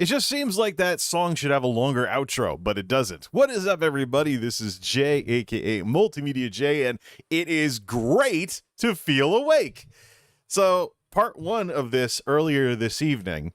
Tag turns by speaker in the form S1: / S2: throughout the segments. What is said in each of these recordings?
S1: It just seems like that song should have a longer outro, but it doesn't. What is up, everybody? This is Jay, aka MultimediaJay, and it is great to feel awake. So, part one of this earlier this evening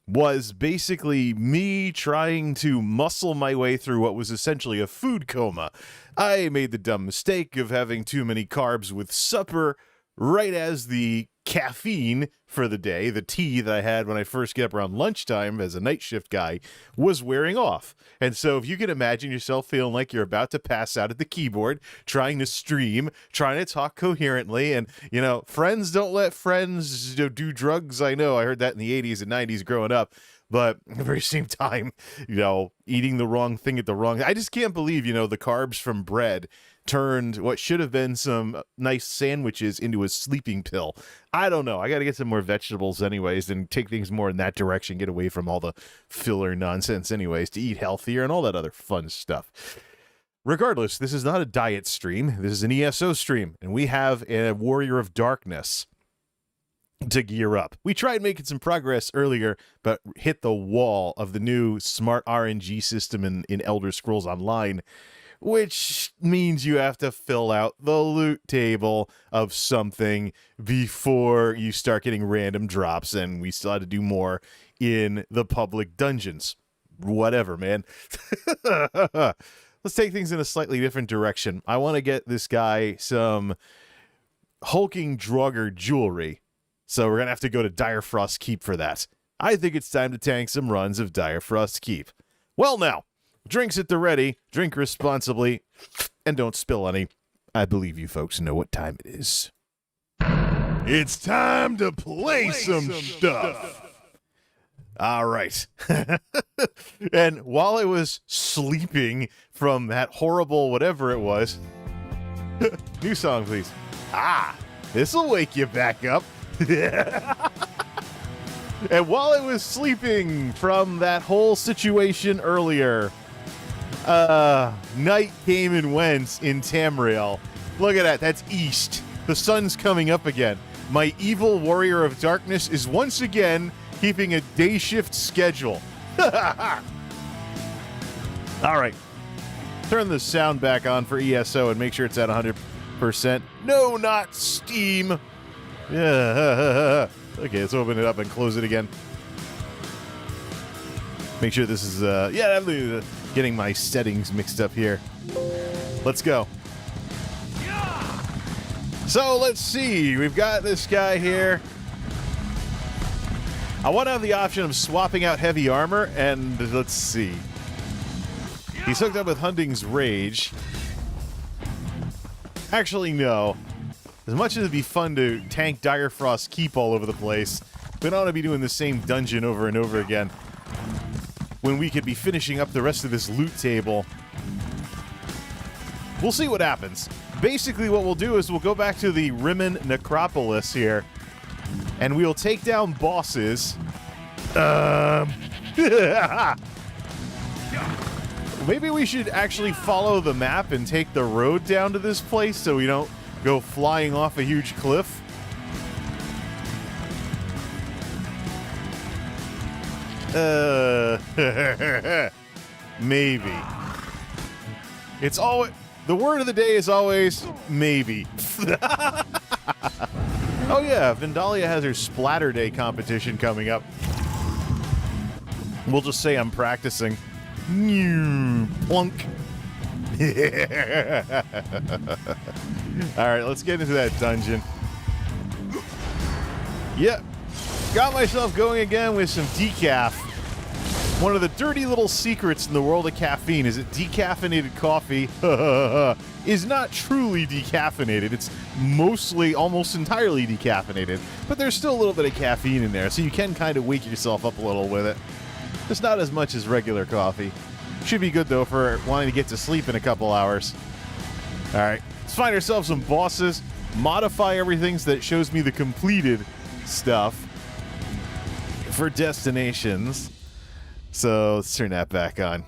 S1: was basically me trying to muscle my way through what was essentially a food coma. I made the dumb mistake of having too many carbs with supper right as the caffeine for the day, the tea that I had when I first get up around lunchtime as a night shift guy, was wearing off. And so if you can imagine yourself feeling like you're about to pass out at the keyboard, trying to stream, trying to talk coherently, and, you know, friends don't let friends do drugs. I know, I heard that in the 80s and 90s growing up. But at the very same time, you know, eating the wrong thing at the wrong... I just can't believe, you know, the carbs from bread turned what should have been some nice sandwiches into a sleeping pill. I don't know. I got to get some more vegetables anyways and take things more in that direction, get away from all the filler nonsense anyways, to eat healthier and all that other fun stuff. Regardless, this is not a diet stream. This is an ESO stream, and we have a Warrior of Darkness to gear up. We tried making some progress earlier, but hit the wall of the new smart RNG system in Elder Scrolls Online, which means you have to fill out the loot table of something before you start getting random drops, and we still had to do more in the public dungeons. Whatever, man. Let's take things in a slightly different direction. I want to get this guy some hulking drugger jewelry, so we're going to have to go to Direfrost Keep for that. I think it's time to tank some runs of Direfrost Keep. Well, now, drinks at the ready, drink responsibly, and don't spill any. I believe you folks know what time it is. It's time to play some stuff. All right. And while I was sleeping from that horrible whatever it was, new song, please. This'll wake you back up. And while I was sleeping from that whole situation earlier, night came and went in Tamriel. Look at that. That's east. The sun's coming up again. My evil Warrior of Darkness is once again keeping a day shift schedule. All right. Turn the sound back on for ESO and make sure it's at 100%. No, not Steam. Yeah. Okay, let's open it up and close it again. Make sure this is, I'm getting my settings mixed up here. Let's go. So, let's see. We've got this guy here. I want to have the option of swapping out heavy armor, and let's see. He's hooked up with Hunding's Rage. Actually, no. As much as it'd be fun to tank Direfrost Keep all over the place, we don't want to be doing the same dungeon over and over again when we could be finishing up the rest of this loot table. We'll see what happens. Basically, what we'll do is we'll go back to the Rimmon Necropolis here, and we'll take down bosses. Maybe we should actually follow the map and take the road down to this place so we don't go flying off a huge cliff. Maybe. It's always... The word of the day is always maybe. Oh yeah, Vandalia has her Splatter Day competition coming up. We'll just say I'm practicing. Plunk. Alright, let's get into that dungeon. Yep. Got myself going again with some decaf. One of the dirty little secrets in the world of caffeine is that decaffeinated coffee is not truly decaffeinated. It's mostly, almost entirely decaffeinated. But there's still a little bit of caffeine in there, so you can kind of wake yourself up a little with it. Just not as much as regular coffee. Should be good, though, for wanting to get to sleep in a couple hours. Alright, let's find ourselves some bosses, modify everything so that it shows me the completed stuff for destinations. So let's turn that back on.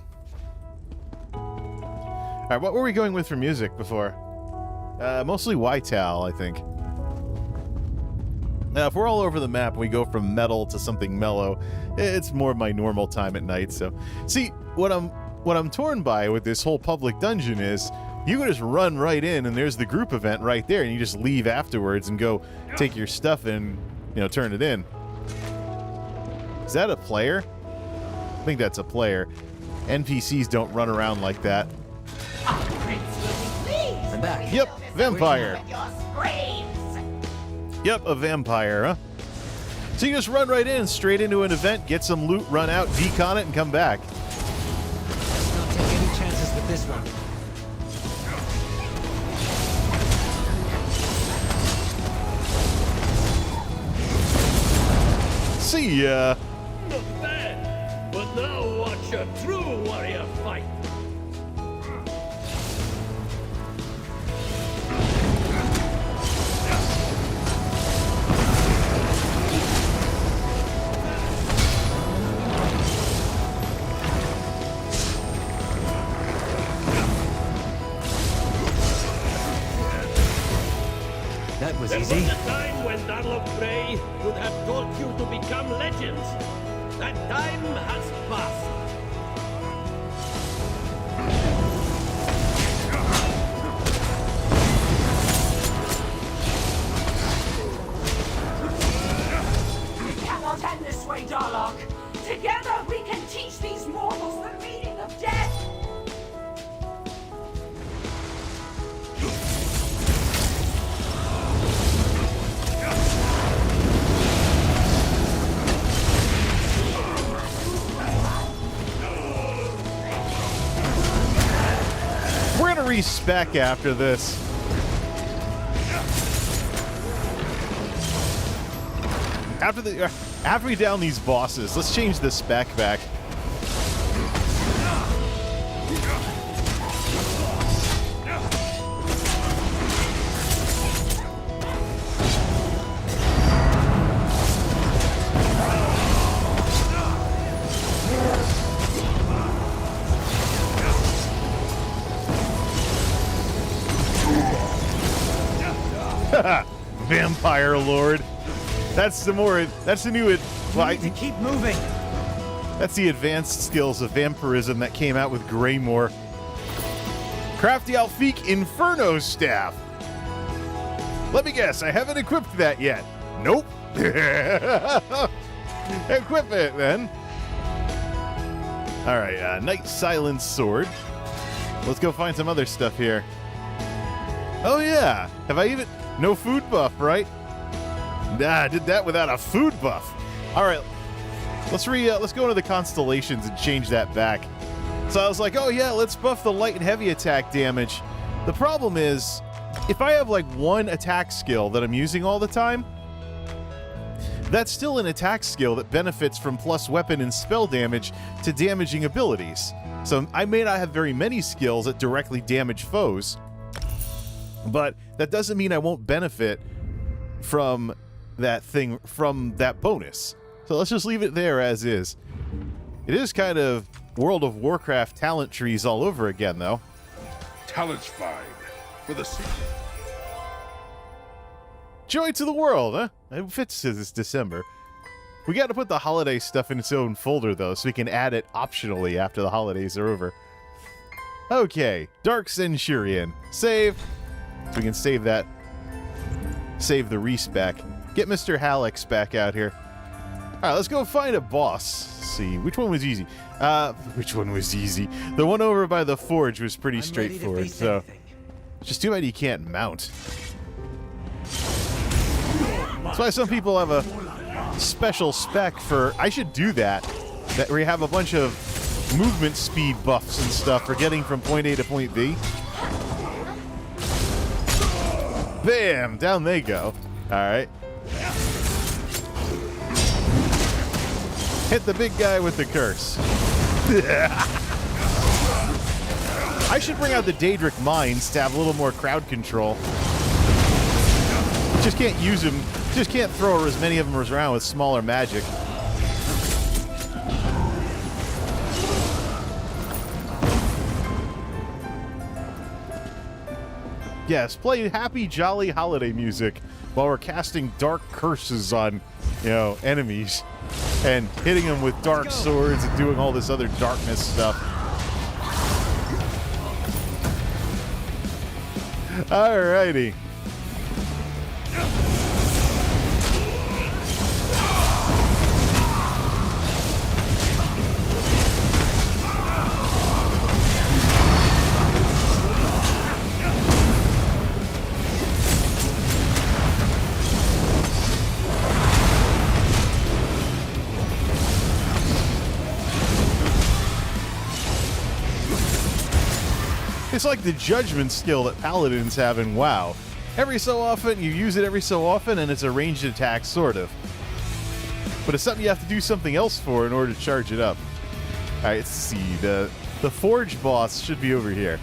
S1: Alright, what were we going with for music before? Mostly Whiteowl, I think. Now, if we're all over the map and we go from metal to something mellow, it's more my normal time at night. So, see, what I'm torn by with this whole public dungeon is you can just run right in and there's the group event right there, and you just leave afterwards and go take your stuff and, you know, turn it in. Is that a player? I think that's a player. NPCs don't run around like that.
S2: I'm back.
S1: Yep, vampire. Yep, a vampire, huh? So you just run right in, straight into an event, get some loot, run out, decon it, and come back.
S2: Let's not take any chances with this one.
S1: See ya.
S3: Not bad, but now watch a true warrior fight.
S2: That was
S3: There
S2: easy.
S3: was a time when Darlock Frey would have taught you to become legends. That time has passed.
S4: It cannot end this way, Darlock. Together we can teach these mortals the meaning of death.
S1: We're gonna respec after this. After we down these bosses, let's change the spec back. Vampire Lord. That's the new
S2: We need to keep moving.
S1: that's the advanced skills of vampirism that came out with Greymore. Crafty Alfique Inferno Staff. Let me guess, I haven't equipped that yet. Nope. Equip it then. All right, Night Silence Sword. Let's go find some other stuff here. Oh yeah, have I even... No food buff, right? Nah, I did that without a food buff. All right, let's go into the constellations and change that back. So I was like, oh yeah, let's buff the light and heavy attack damage. The problem is, if I have like one attack skill that I'm using all the time, that's still an attack skill that benefits from plus weapon and spell damage to damaging abilities. So I may not have very many skills that directly damage foes, but that doesn't mean I won't benefit from that thing, from that bonus. So let's just leave it there as is. It is kind of World of Warcraft talent trees all over again, though.
S5: Talents fine for the season.
S1: Joy to the world, huh? It fits to this December. We got to put the holiday stuff in its own folder, though, so we can add it optionally after the holidays are over. Okay, Dark Centurion. Save. So we can save that. Save the respec. Get Mr. Hallex back out here. Alright, let's go find a boss. Let's see, which one was easy? Which one was easy? The one over by the forge was pretty straightforward, so... It's just too bad you can't mount. That's why some people have a special spec for... I should do that. That where you have a bunch of movement speed buffs and stuff for getting from point A to point B. Bam! Down they go. Alright. Hit the big guy with the curse. I should bring out the Daedric Mines to have a little more crowd control. Just can't use them. Just can't throw as many of them around with smaller magic. Yes, play happy, jolly holiday music while we're casting dark curses on, you know, enemies and hitting them with dark swords and doing all this other darkness stuff. Alrighty. It's like the judgment skill that paladins have in WoW. Every so often, you use it every so often, and it's a ranged attack, sort of. But it's something you have to do something else for in order to charge it up. Alright, let's see. The Forge boss should be over here.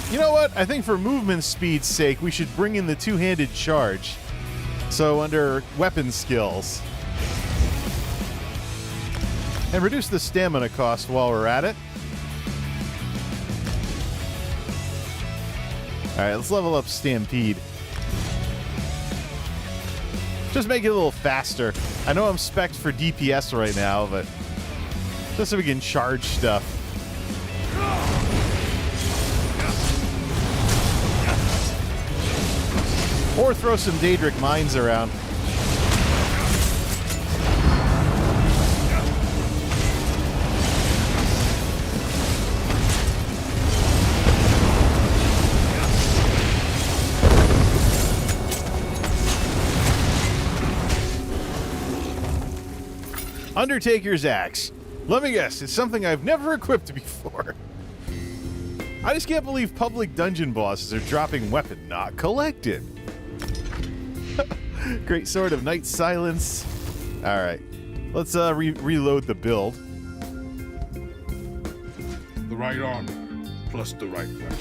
S1: You know what? I think for movement speed's sake, we should bring in the two-handed charge. So under weapon skills. And reduce the stamina cost while we're at it. Alright, let's level up Stampede. Just make it a little faster. I know I'm spec'd for DPS right now, but just so we can charge stuff. Or throw some Daedric Mines around. Undertaker's Axe. Let me guess, it's something I've never equipped before. I just can't believe public dungeon bosses are dropping weapon not collected. Great Sword of Night Silence. Alright. Let's reload the build.
S5: The right armor plus the right weapon.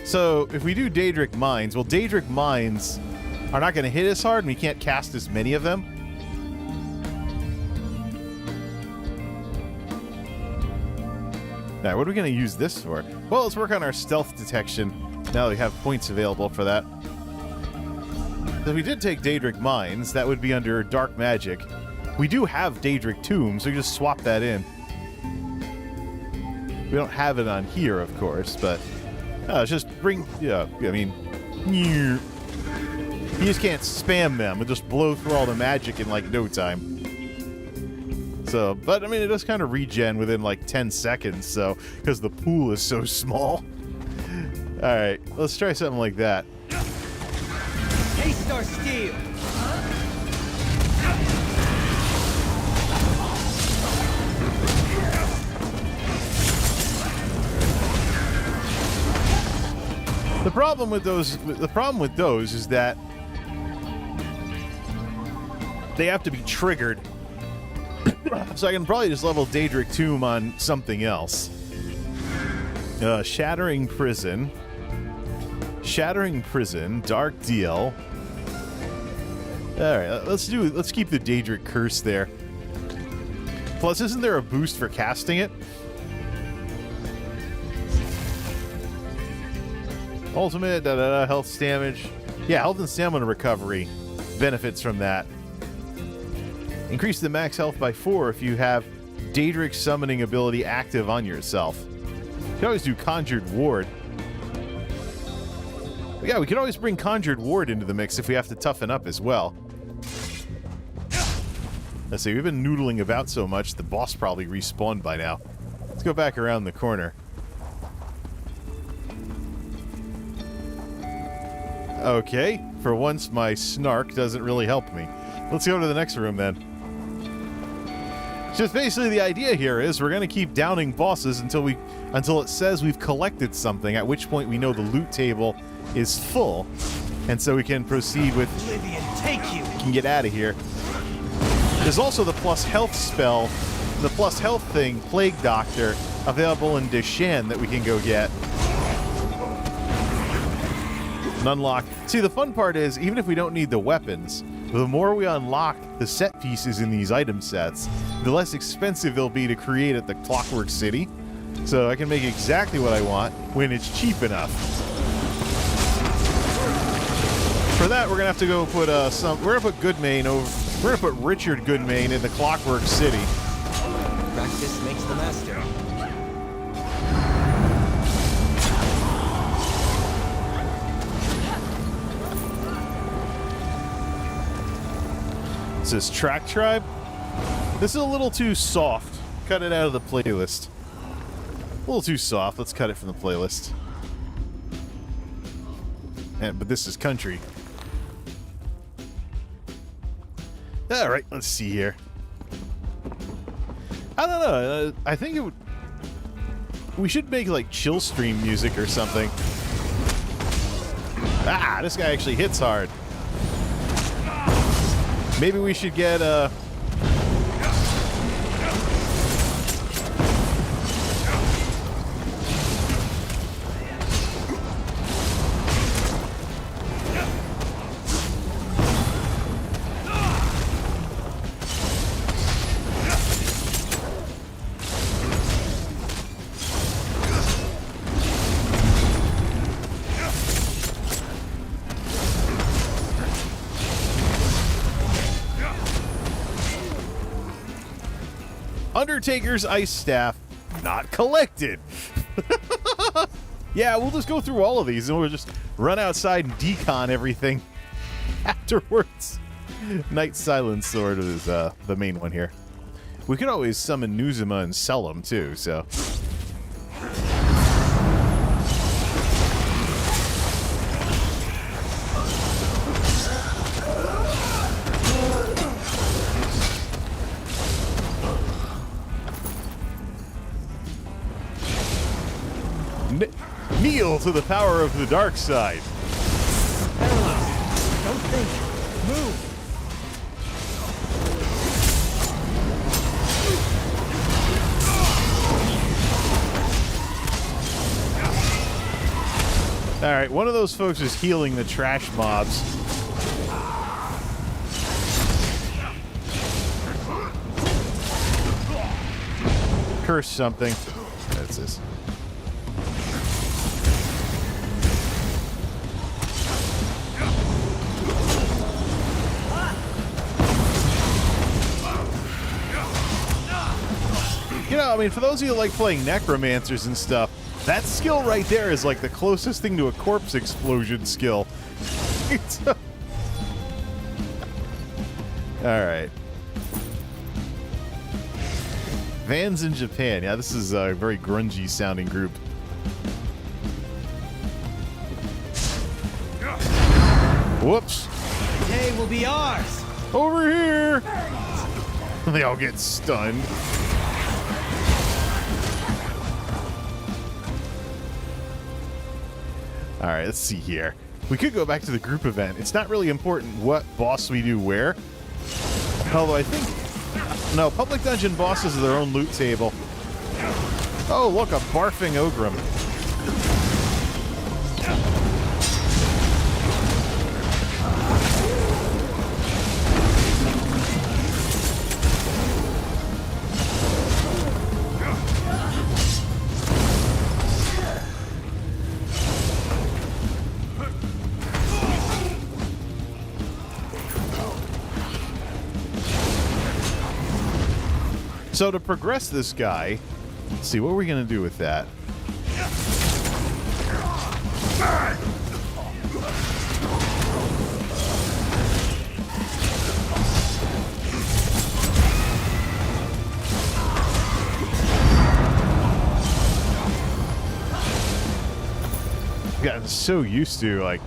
S1: So, if we do Daedric Mines, well, Daedric Mines are not going to hit as hard, and we can't cast as many of them. Alright, what are we going to use this for? Well, let's work on our stealth detection. Now that we have points available for that. If we did take Daedric Mines, that would be under Dark Magic. We do have Daedric Tombs, so we just swap that in. We don't have it on here, of course, but just bring, yeah, I mean, you just can't spam them and just blow through all the magic in like no time. So, but I mean, it does kind of regen within like 10 seconds, so, because the pool is so small. Alright, let's try something like that.
S2: Taste our steel!
S1: The problem with those is that they have to be triggered. So I can probably just level Daedric Tomb on something else. Shattering Prison, Dark Deal. Alright, let's keep the Daedric Curse there. Plus, isn't there a boost for casting it? Ultimate, health damage. Yeah, health and stamina recovery benefits from that. Increase the max health by 4 if you have Daedric summoning ability active on yourself. You can always do Conjured Ward. But yeah, we can always bring Conjured Ward into the mix if we have to toughen up as well. Let's see, we've been noodling about so much, the boss probably respawned by now. Let's go back around the corner. Okay, for once my snark doesn't really help me. Let's go to the next room then. Just basically the idea here is we're going to keep downing bosses until it says we've collected something, at which point we know the loot table is full, and so we can proceed with...
S2: Oblivion, take you!
S1: We can get out of here. There's also the plus health spell, the plus health thing, Plague Doctor, available in Deshan that we can go get. and unlock. See, the fun part is, even if we don't need the weapons, the more we unlock the set pieces in these item sets, the less expensive they'll be to create at the Clockwork City. So I can make exactly what I want when it's cheap enough. For that, we're gonna have to go put we're gonna put Goodmane over. We're gonna put Richard Goodmane in the Clockwork City.
S2: Practice makes the master.
S1: It says Track Tribe. This is a little too soft. Cut it out of the playlist. A little too soft. Let's cut it from the playlist. But this is country. All right, let's see here. I don't know. I think it would. We should make like chill stream music or something. Ah, this guy actually hits hard. Maybe we should get Undertaker's Ice Staff, not collected. Yeah, we'll just go through all of these and we'll just run outside and decon everything afterwards. Night Silence Sword is the main one here. We could always summon Nuzuma and sell them too, so. Kneel to the power of the dark side.
S2: Paralyzed. Don't think. Move.
S1: All right, one of those folks is healing the trash mobs. Curse something. That's this. You know, I mean, for those of you who like playing necromancers and stuff, that skill right there is like the closest thing to a corpse explosion skill. Alright. Vans in Japan. Yeah, this is a very grungy sounding group. Whoops.
S2: Day will be ours.
S1: Over here. They all get stunned. All right, let's see here. We could go back to the group event. It's not really important what boss we do where. Although I think... No, public dungeon bosses are their own loot table. Oh, look, a barfing Ogrim. So to progress this guy, let's see, what are we going to do with that? I've gotten so used to, like,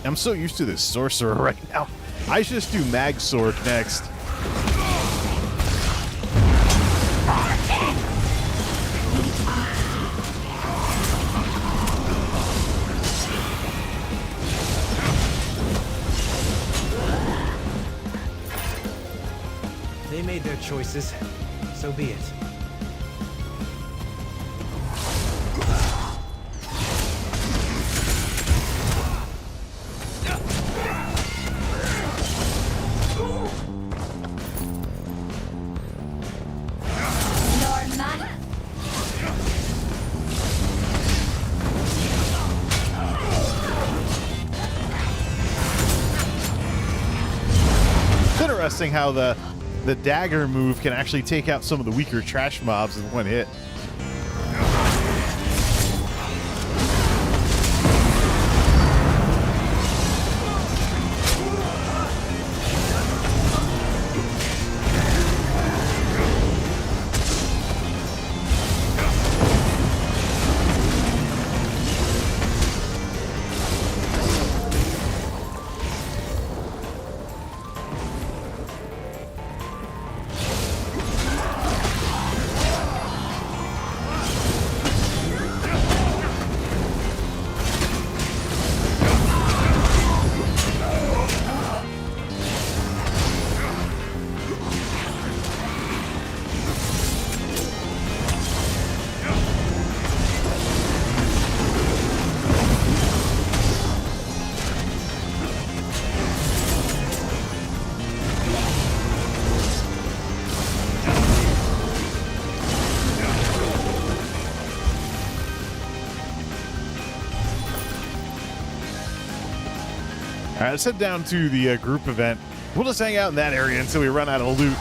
S1: I'm so used to this sorcerer right now. I should just do Mag Sword next.
S2: They made their choices. So be it.
S1: interesting how the dagger move can actually take out some of the weaker trash mobs in one hit. All right, let's head down to the group event. We'll just hang out in that area until we run out of loot.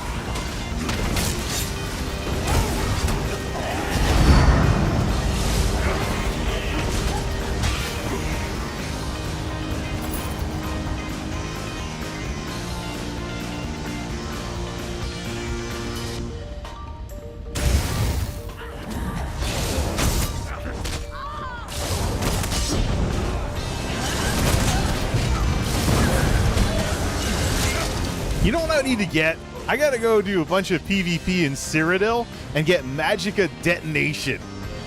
S1: You know what I need to get? I gotta go do a bunch of PvP in Cyrodiil and get Magicka Detonation.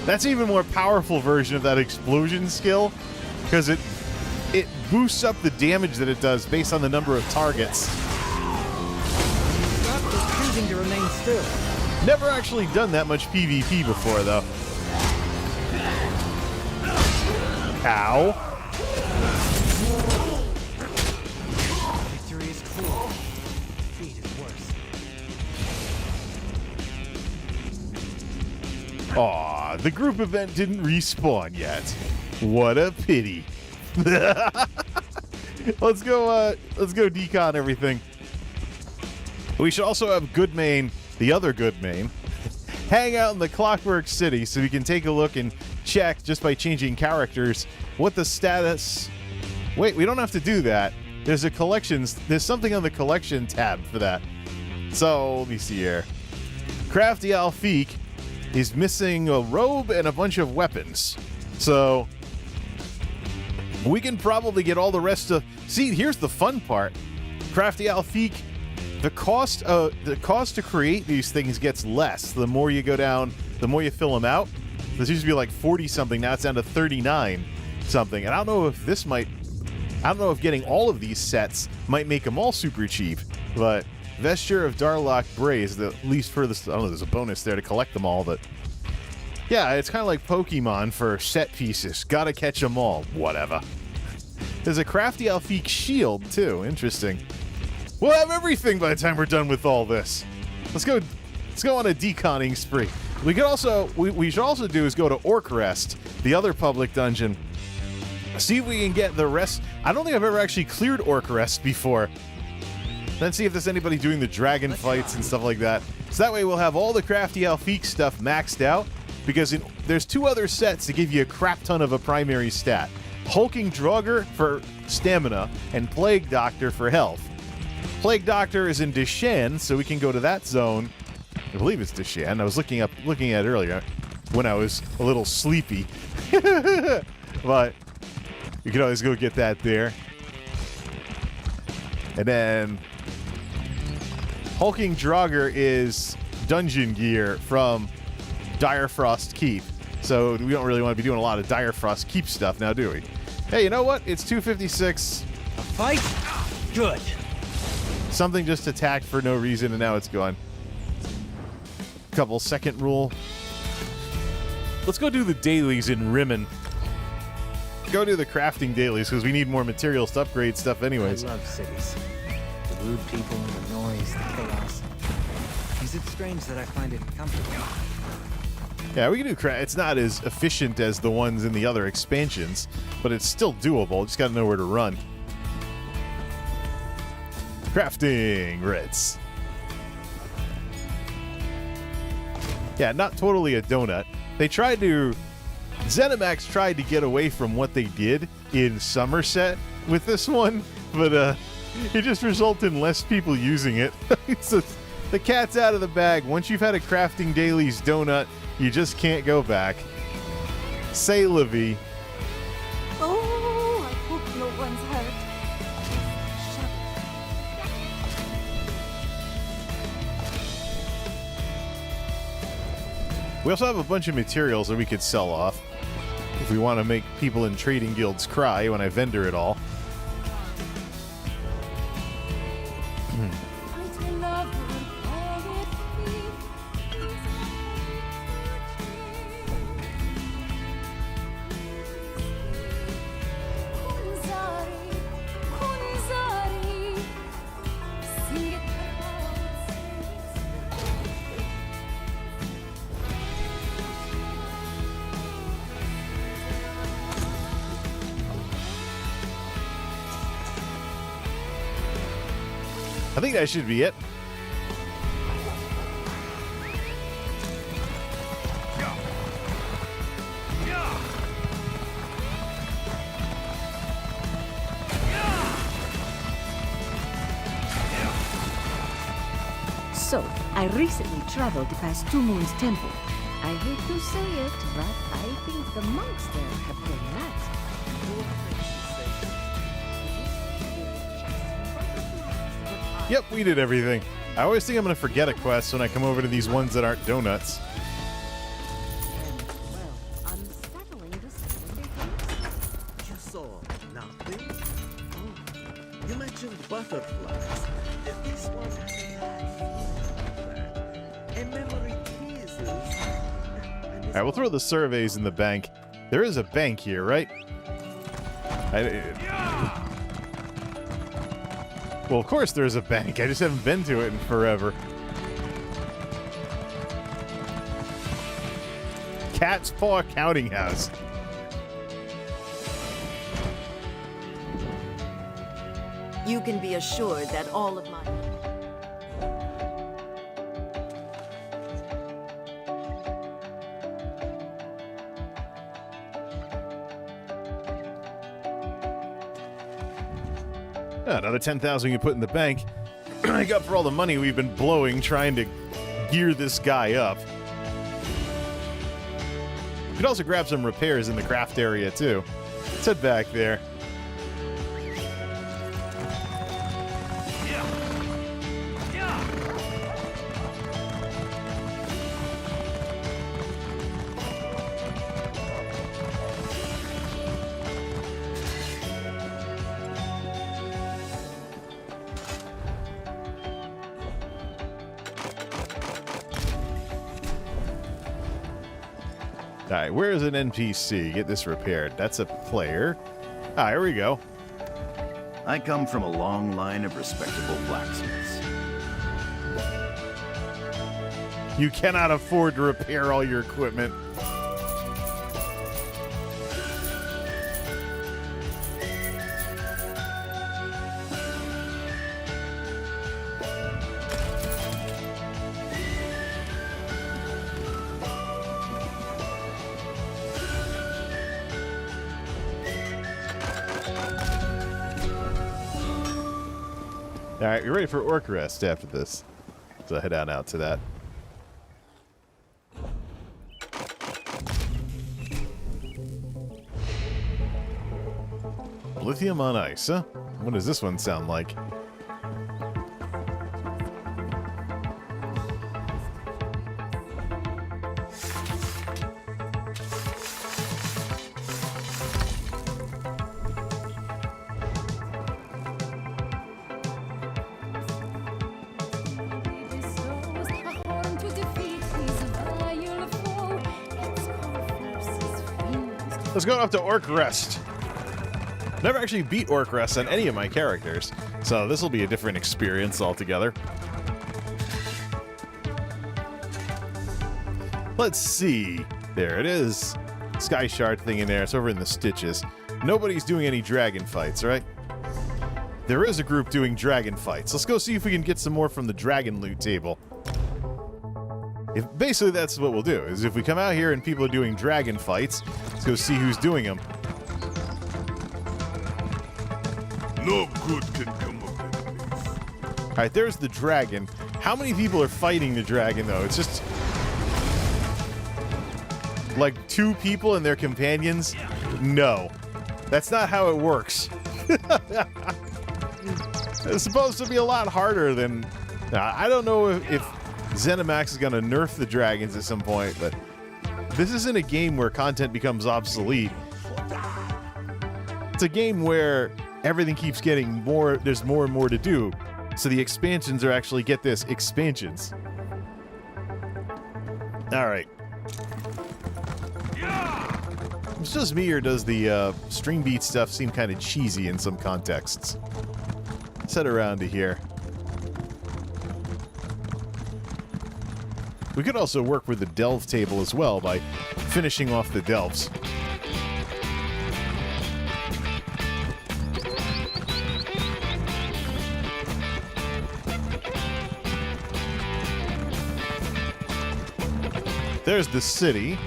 S1: That's an even more powerful version of that explosion skill because it boosts up the damage that it does based on the number of targets.
S2: Stop just choosing to remain still.
S1: Never actually done that much PvP before, though. Ow.
S2: Victory is cruel. Defeat is worse.
S1: Aw, the group event didn't respawn yet. What a pity. Let's go decon everything. We should also have Goodmane, the other Goodmane, hang out in the Clockwork City so we can take a look and check just by changing characters what the status. Wait, we don't have to do that. There's a collections. There's something on the collection tab for that. So let me see here. Crafty Alfiq is missing a robe and a bunch of weapons. So we can probably get all the rest of. See, here's the fun part. Crafty Alfiq, the cost to create these things gets less. The more you go down, the more you fill them out. This used to be like 40 something. Now it's down to 39 something. And I don't know if getting all of these sets might make them all super cheap. But Vesture of Darlock Bray is the least furthest. I don't know. There's a bonus there to collect them all, but yeah, it's kind of like Pokemon for set pieces. Gotta catch them all. Whatever. There's a Crafty Alfiq shield too. Interesting. We'll have everything by the time we're done with all this. Let's go on a deconning spree. We could also we should also do is go to Orc Rest, the other public dungeon. See if we can get the rest. I don't think I've ever actually cleared Orc Rest before. Then see if there's anybody doing the dragon fights and stuff like that. So that way we'll have all the Crafty Alfiq stuff maxed out, because there's two other sets to give you a crap ton of a primary stat. Hulking Draugr for stamina and Plague Doctor for health. Plague Doctor is in Deshan, so we can go to that zone. I believe it's Deshan. I was looking at it earlier when I was a little sleepy. But you can always go get that there. And then Hulking Draugr is dungeon gear from Direfrost Keep. So we don't really want to be doing a lot of Direfrost Keep stuff now, do we? Hey, you know what? It's 256.
S2: A fight? Good.
S1: Something just attacked for no reason, and now it's gone. Couple second rule. Let's go do the dailies in Rimmen. Go do the crafting dailies, because we need more materials to upgrade stuff anyways.
S2: I love cities. The rude people, the noise, the chaos. Is it strange that I find it comfortable?
S1: Yeah, we can do it's not as efficient as the ones in the other expansions, but it's still doable. Just got to know where to run. Crafting Ritz. Yeah, not totally a donut. ZeniMax tried to get away from what they did in Somerset with this one, but it just resulted in less people using it. So the cat's out of the bag. Once you've had a Crafting Dailies donut, you just can't go back. Say la vie.
S6: Oh, I hope no one's hurt.
S1: We also have a bunch of materials that we could sell off if we want to make people in trading guilds cry when I vendor it all. I think that should be it.
S6: So, I recently traveled past Two Moons Temple. I hate to say it, but I think the monks there have done that.
S1: Yep, we did everything. I always think I'm going to forget a quest when I come over to these ones that aren't donuts.
S6: Well, unsettling to say.
S3: You saw nothing? Oh, you mentioned butterflies. This one has a memory teases.
S1: All right, we'll throw the surveys in the bank. There is a bank here, right? Well, of course there's a bank. I just haven't been to it in forever. Cat's Paw Counting House.
S6: You can be assured that all of my...
S1: Another 10,000 you put in the bank. I got for all the money we've been blowing trying to gear this guy up. You could also grab some repairs in the craft area too. Let's head back there. All right, where is an NPC? Get this repaired. That's a player. Ah, here we go.
S7: I come from a long line of respectable blacksmiths.
S1: You cannot afford to repair all your equipment. All right, you're ready for orc rest after this. So head on out to that. Lithium on ice, huh? What does this one sound like? Let's go up to Orc Rest. Never actually beat Orc Rest on any of my characters, so this will be a different experience altogether. Let's see. There it is. Sky Shard thing in there. It's over in the stitches. Nobody's doing any dragon fights, right? there is a group doing dragon fights. Let's go see if we can get some more from the dragon loot table. Basically, that's what we'll do, is if we come out here and people are doing dragon fights, let's go see who's doing them.
S5: No good can come of it.
S1: Alright, there's the dragon. How many people are fighting the dragon, though? It's just... like 2 people and their companions? No. That's not how it works. It's supposed to be a lot harder than... Now, I don't know if ZeniMax is going to nerf the dragons at some point, but this isn't a game where content becomes obsolete. It's a game where everything keeps getting more, there's more and more to do. So the expansions are actually, get this, expansions. Alright. It's just me, or does the string beat stuff seem kind of cheesy in some contexts? Let's head around to here. We could also work with the delve table as well by finishing off the delves. There's the city.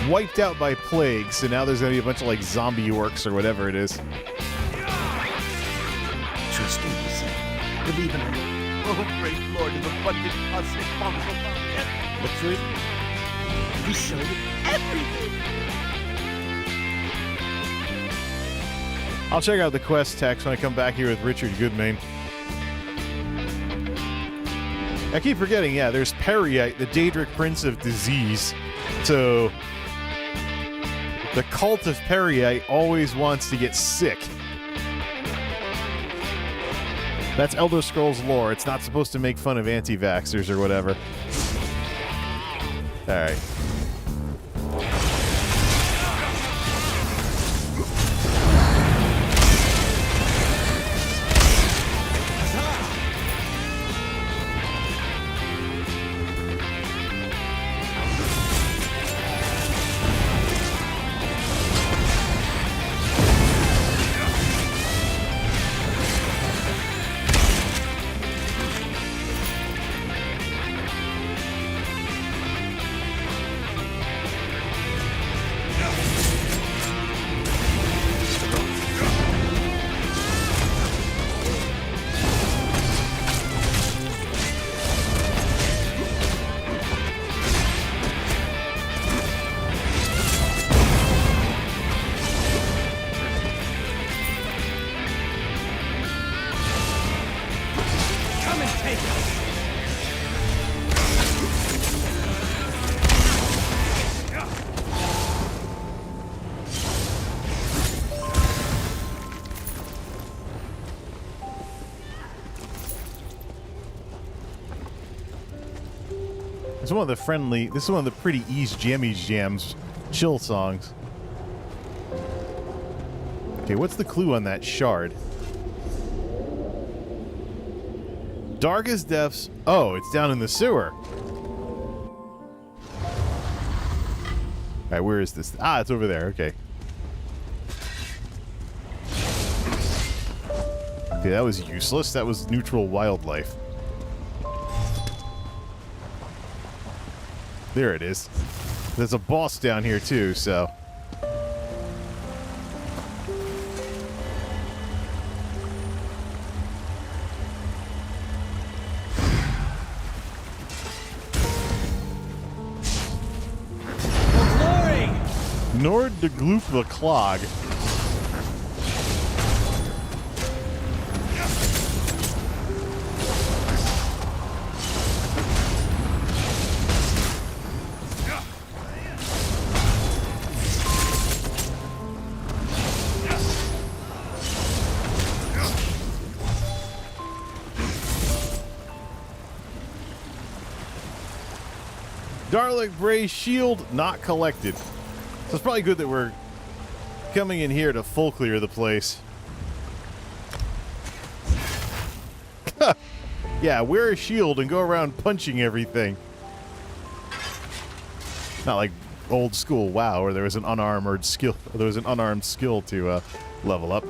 S1: Wiped out by plague, so now there's gonna be a bunch of like zombie orcs or whatever it is.
S7: Trust in yourself. Believe in it. Oh, great Lord, in the abundant cosmic bountiful power. Look for it. We show you everything.
S1: I'll check out the quest text when I come back here with Richard Goodmane. I keep forgetting, yeah, there's Periite, the Daedric Prince of Disease. So, the cult of Periite always wants to get sick. That's Elder Scrolls lore. It's not supposed to make fun of anti-vaxxers or whatever. Alright. This is one of the friendly, this is one of the pretty ease jammy jams, chill songs. Okay, what's the clue on that shard? Darkest depths. Oh, it's down in the sewer. Alright, where is this? Ah, it's over there. Okay. Okay, that was useless. That was neutral wildlife. There it is. There's a boss down here too, so... Nord de Gloop the Clog. Darlic Bray shield not collected. So it's probably good that we're coming in here to full clear the place. Yeah, wear a shield and go around punching everything. Not like old school WoW where there was an unarmed skill. There was an unarmed skill to level up.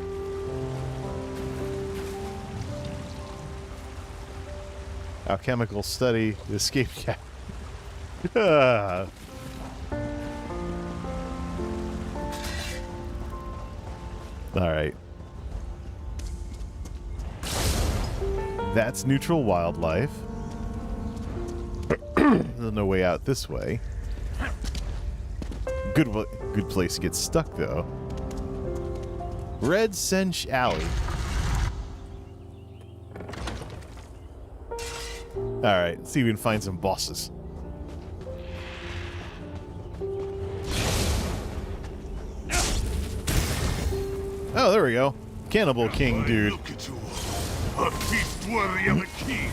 S1: Alchemical study, the escape cat. Alright. That's neutral wildlife. There's no way out this way. Good place to get stuck, though. Red Cinch Alley. Alright, let's see if we can find some bosses. Oh, there we go. Cannibal King, dude.
S5: Look at you. A feast worthy of a king.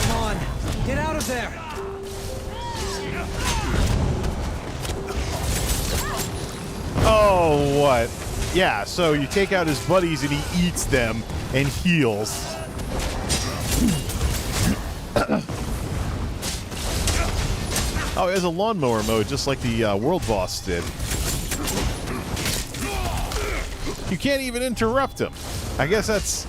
S2: Come on, get out of there!
S1: Oh, what? Yeah, so you take out his buddies and he eats them and heals. Oh, it has a lawnmower mode, just like the world boss did. You can't even interrupt him. I guess that's...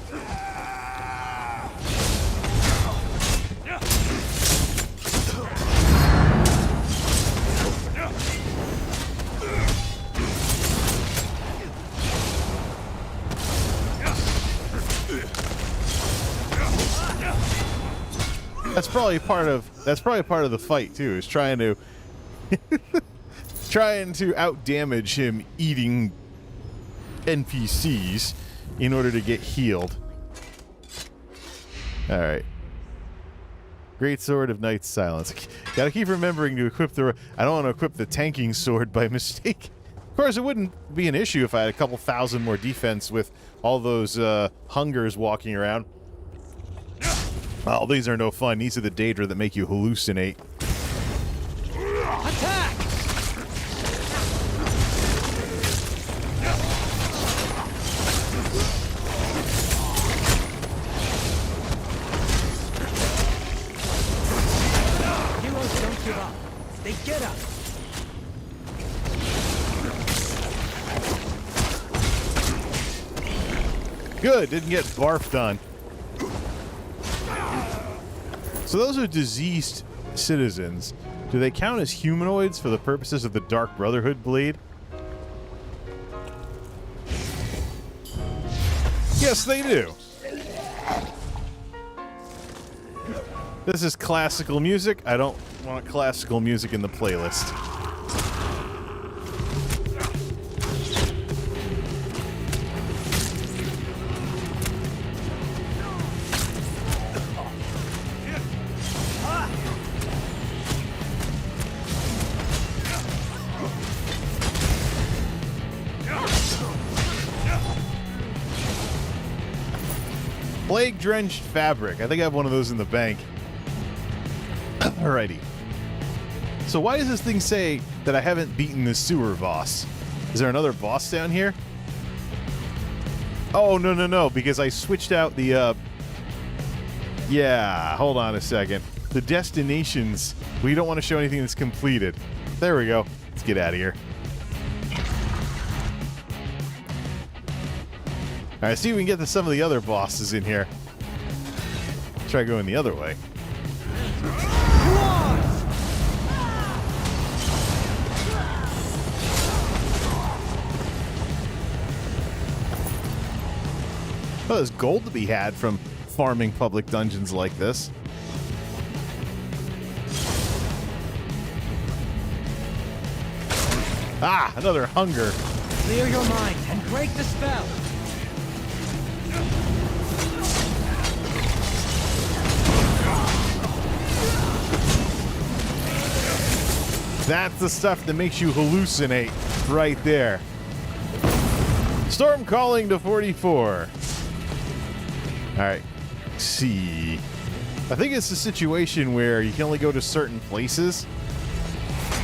S1: That's probably part of the fight too, is trying to out damage him eating NPCs in order to get healed. Alright. Great Sword of Night's Silence. Gotta keep remembering to equip the... I don't want to equip the tanking sword by mistake. Of course, it wouldn't be an issue if I had a couple thousand more defense with all those hungers walking around. Well, these are no fun. These are the Daedra that make you hallucinate.
S2: Attack! Heroes don't give up. They get up.
S1: Good, didn't get barfed on. So those are diseased citizens. Do they count as humanoids for the purposes of the Dark Brotherhood bleed? Yes, they do. This is classical music. I don't want classical music in the playlist. Plague-drenched fabric. I think I have one of those in the bank. Alrighty. So why does this thing say that I haven't beaten the sewer boss? Is there another boss down here? Oh, no, because I switched out the, Yeah, hold on a second. The destinations. We don't want to show anything that's completed. There we go. Let's get out of here. Alright, see if we can get to some of the other bosses in here. Try going the other way. Well, there's gold to be had from farming public dungeons like this. Ah, another hunger.
S2: Clear your mind and break the spell.
S1: That's the stuff that makes you hallucinate right there. Storm calling to 44. All right, let's see. I think it's a situation where you can only go to certain places.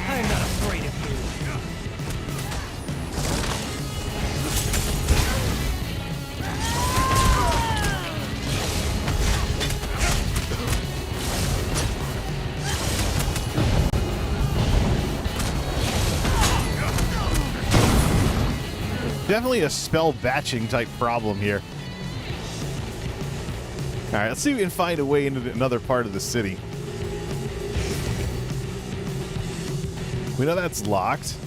S2: I'm not afraid of you.
S1: Definitely a spell batching type problem here. Alright, let's see if we can find a way into another part of the city. We know that's locked.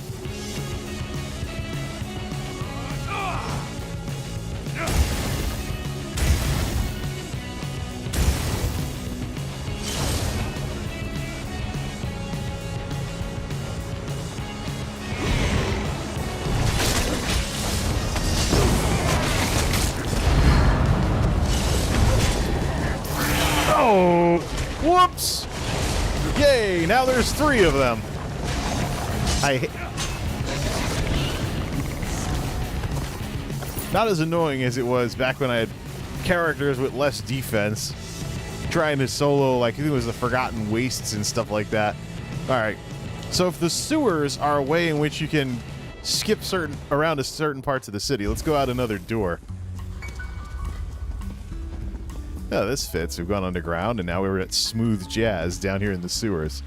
S1: Oh, whoops! Yay, now there's 3 of them. Not as annoying as it was back when I had characters with less defense trying to solo, like, I think it was the Forgotten Wastes and stuff like that. Alright, so if the sewers are a way in which you can skip around to certain parts of the city, let's go out another door. Oh, this fits. We've gone underground, and now we're at smooth jazz down here in the sewers.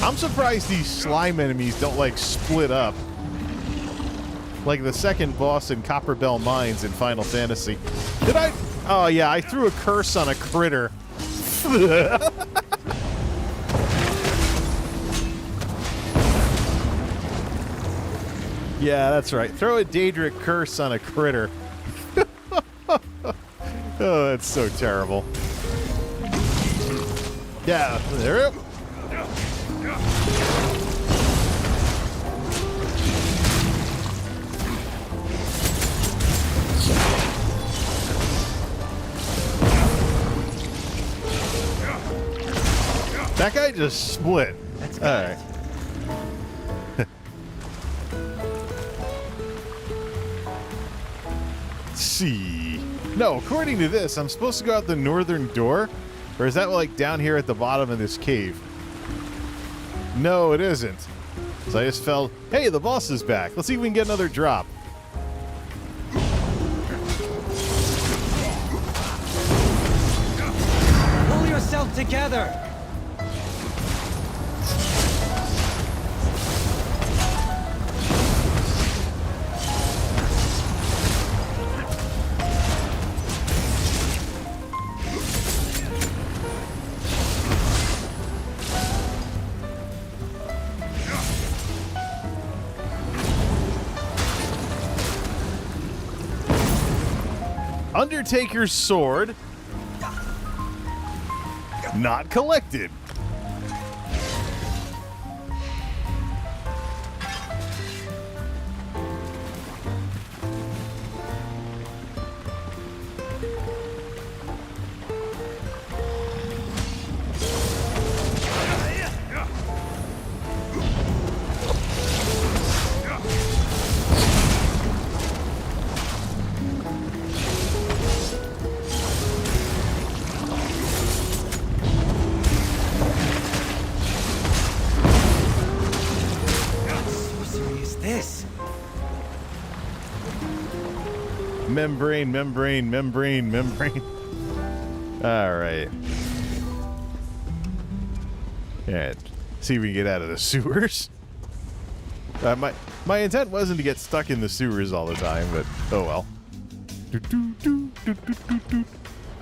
S1: I'm surprised these slime enemies don't, like, split up. Like the second boss in Copper Bell Mines in Final Fantasy. Did I? Oh, yeah, I threw a curse on a critter. Yeah, that's right. Throw a Daedric curse on a critter. Oh, that's so terrible. Yeah, there. That guy just split.
S2: That's
S1: all right. Let's see. No, according to this, I'm supposed to go out the northern door? Or is that like down here at the bottom of this cave? No, it isn't. So I just felt, hey, the boss is back. Let's see if we can get another drop.
S2: Pull yourself together!
S1: Undertaker's sword. Not collected. Membrane. All right. Yeah. See if we can get out of the sewers. My intent wasn't to get stuck in the sewers all the time, but oh well.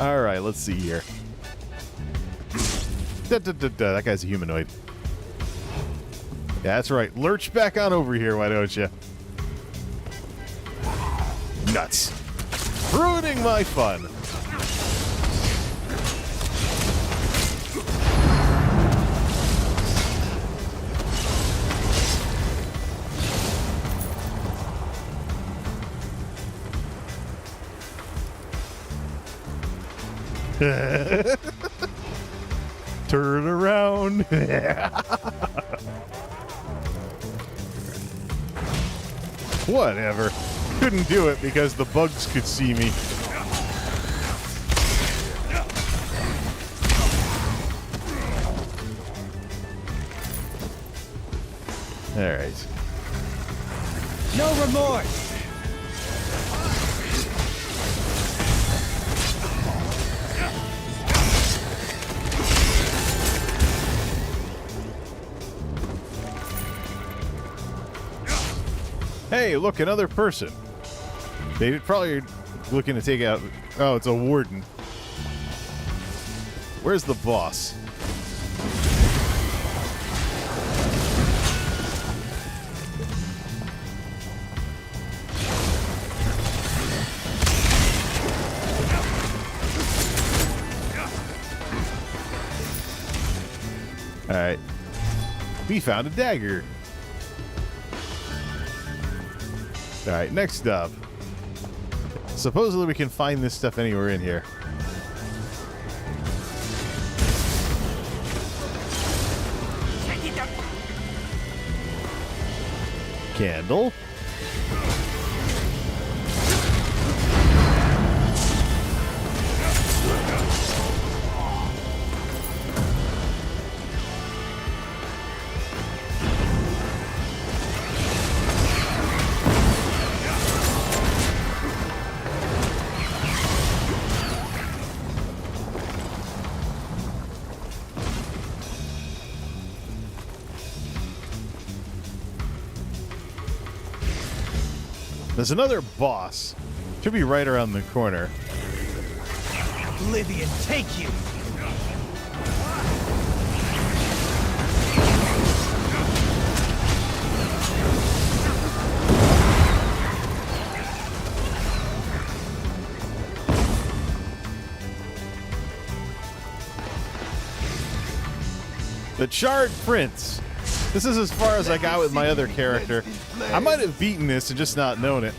S1: All right. Let's see here. That guy's a humanoid. Yeah, that's right. Lurch back on over here, why don't you? Nuts. Ruining my fun. Turn around. Whatever. Couldn't do it because the bugs could see me. All right.
S2: No remorse!
S1: Hey, look, another person. They probably are looking to take out... Oh, it's a warden. Where's the boss? Alright. We found a dagger. Alright, next up. Supposedly we can find this stuff anywhere in here. Candle. There's another boss. Should be right around the corner.
S7: Oblivion, take you!
S1: The Charred Prince. This is as far as I got with my other character. I might have beaten this and just not known it.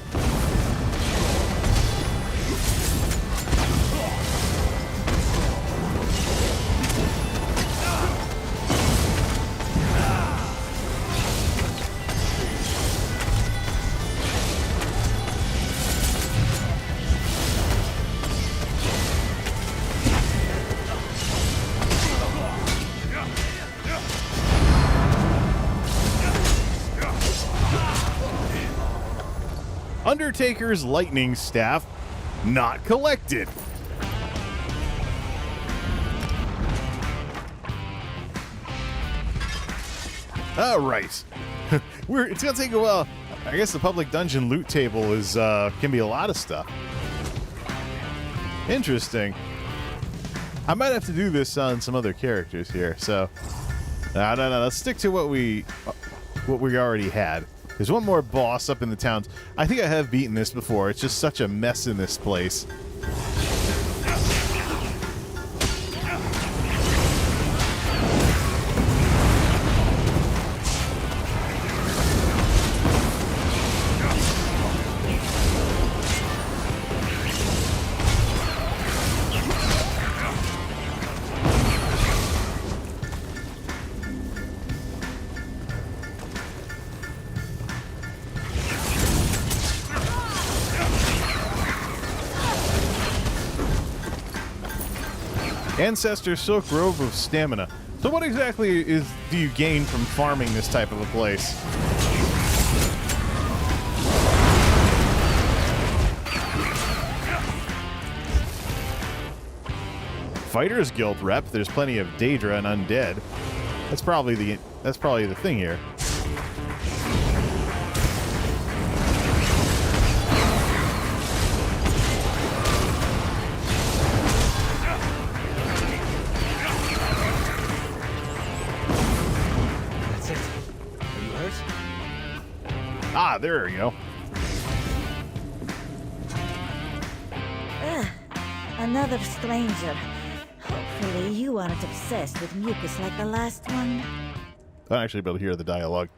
S1: Undertaker's lightning staff not collected. All right. It's gonna take a while. I guess the public dungeon loot table is can be a lot of stuff. Interesting. I might have to do this on some other characters here. So, no. Let's stick to what we already had. There's one more boss up in the towns. I think I have beaten this before. It's just such a mess in this place. Ancestor Silk Robe of Stamina. So what exactly do you gain from farming this type of a place? Fighters Guild rep. There's plenty of Daedra and undead. That's probably the thing here. Ah, there you go.
S6: Another stranger. Hopefully you aren't obsessed with mucus like the last one.
S1: I'll actually be able to hear the dialogue.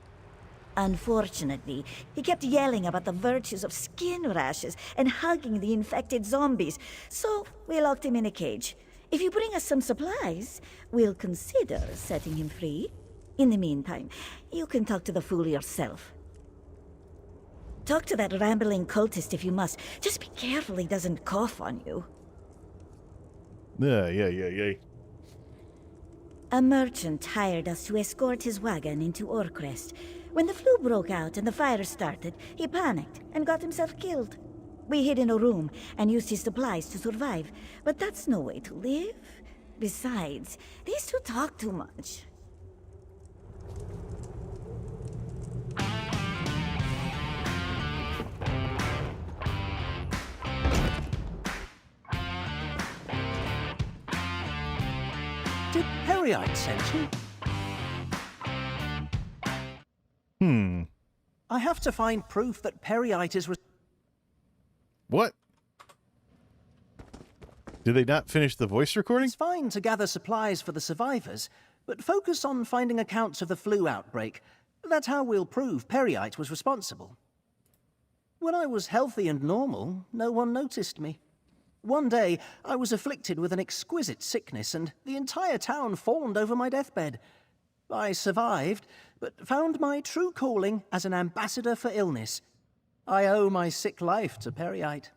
S6: Unfortunately, he kept yelling about the virtues of skin rashes and hugging the infected zombies, so we locked him in a cage. If you bring us some supplies, we'll consider setting him free. In the meantime, you can talk to the fool yourself. Talk to that rambling cultist if you must. Just be careful he doesn't cough on you.
S1: Yeah.
S6: A merchant hired us to escort his wagon into Orcrest. When the flu broke out and the fire started, he panicked and got himself killed. We hid in a room and used his supplies to survive, but that's no way to live. Besides, these two talk too much.
S8: Periite sent you? I have to find proof that Periite is...
S1: What? Did they not finish the voice recording?
S8: It's fine to gather supplies for the survivors, but focus on finding accounts of the flu outbreak. That's how we'll prove Periite was responsible. When I was healthy and normal, no one noticed me. One day, I was afflicted with an exquisite sickness, and the entire town fawned over my deathbed. I survived, but found my true calling as an ambassador for illness. I owe my sick life to Periite.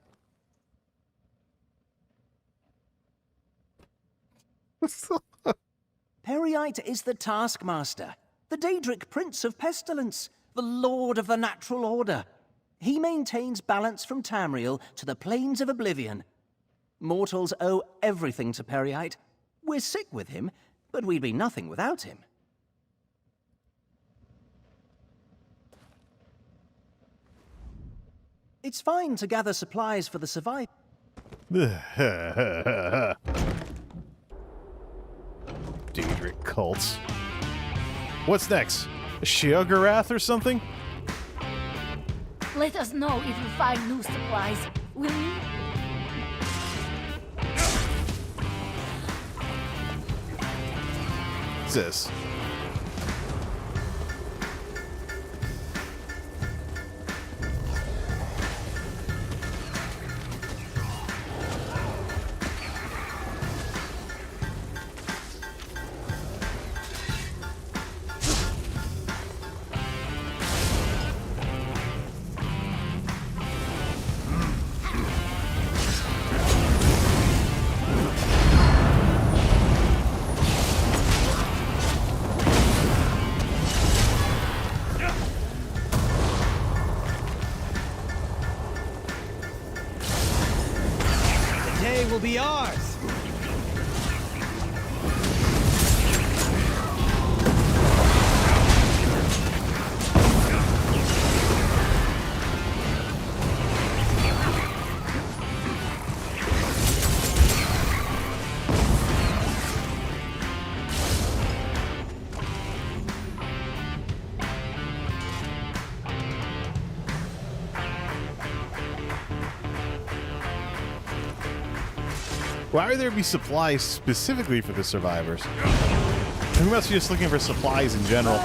S8: Periite is the Taskmaster, the Daedric Prince of Pestilence, the Lord of the Natural Order. He maintains balance from Tamriel to the Plains of Oblivion. Mortals owe everything to Periite. We're sick with him, but we'd be nothing without him. It's fine to gather supplies for the survivors.
S1: Daedric cults. What's next? A Sheogorath or something?
S9: Let us know if you find new supplies, will you?
S1: What's this?
S2: Will be ours.
S1: Why would there be supplies specifically for the survivors? We must be just looking for supplies in general.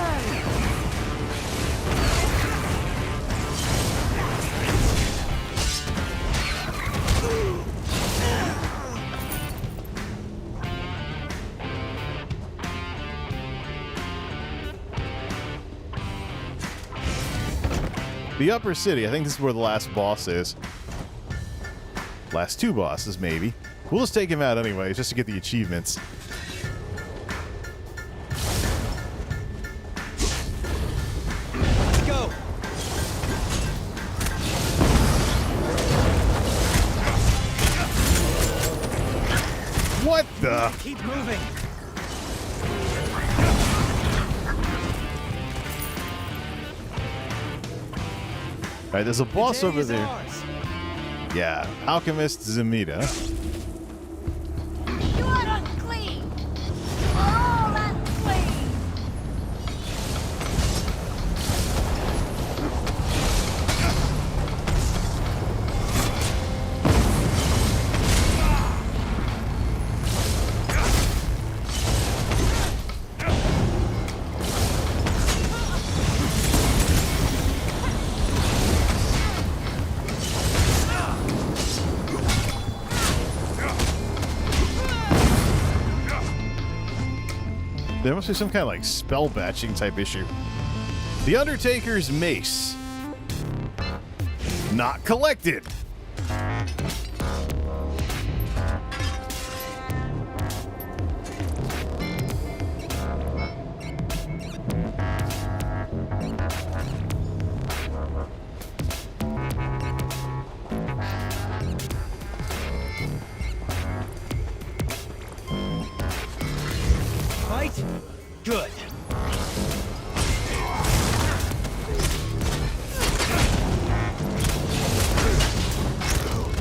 S1: The upper city, I think this is where the last boss is. Last two bosses, maybe. We'll just take him out anyway, just to get the achievements.
S2: Let's go.
S1: What the?
S2: Keep moving.
S1: Alright, there's a boss
S2: The day
S1: over
S2: is
S1: there.
S2: ours.
S1: Yeah, Alchemist Zamita.
S9: You are unclean! You are all unclean!
S1: There must be some kind of like spell batching type issue. The Undertaker's mace. Not collected.
S2: Fight? Good.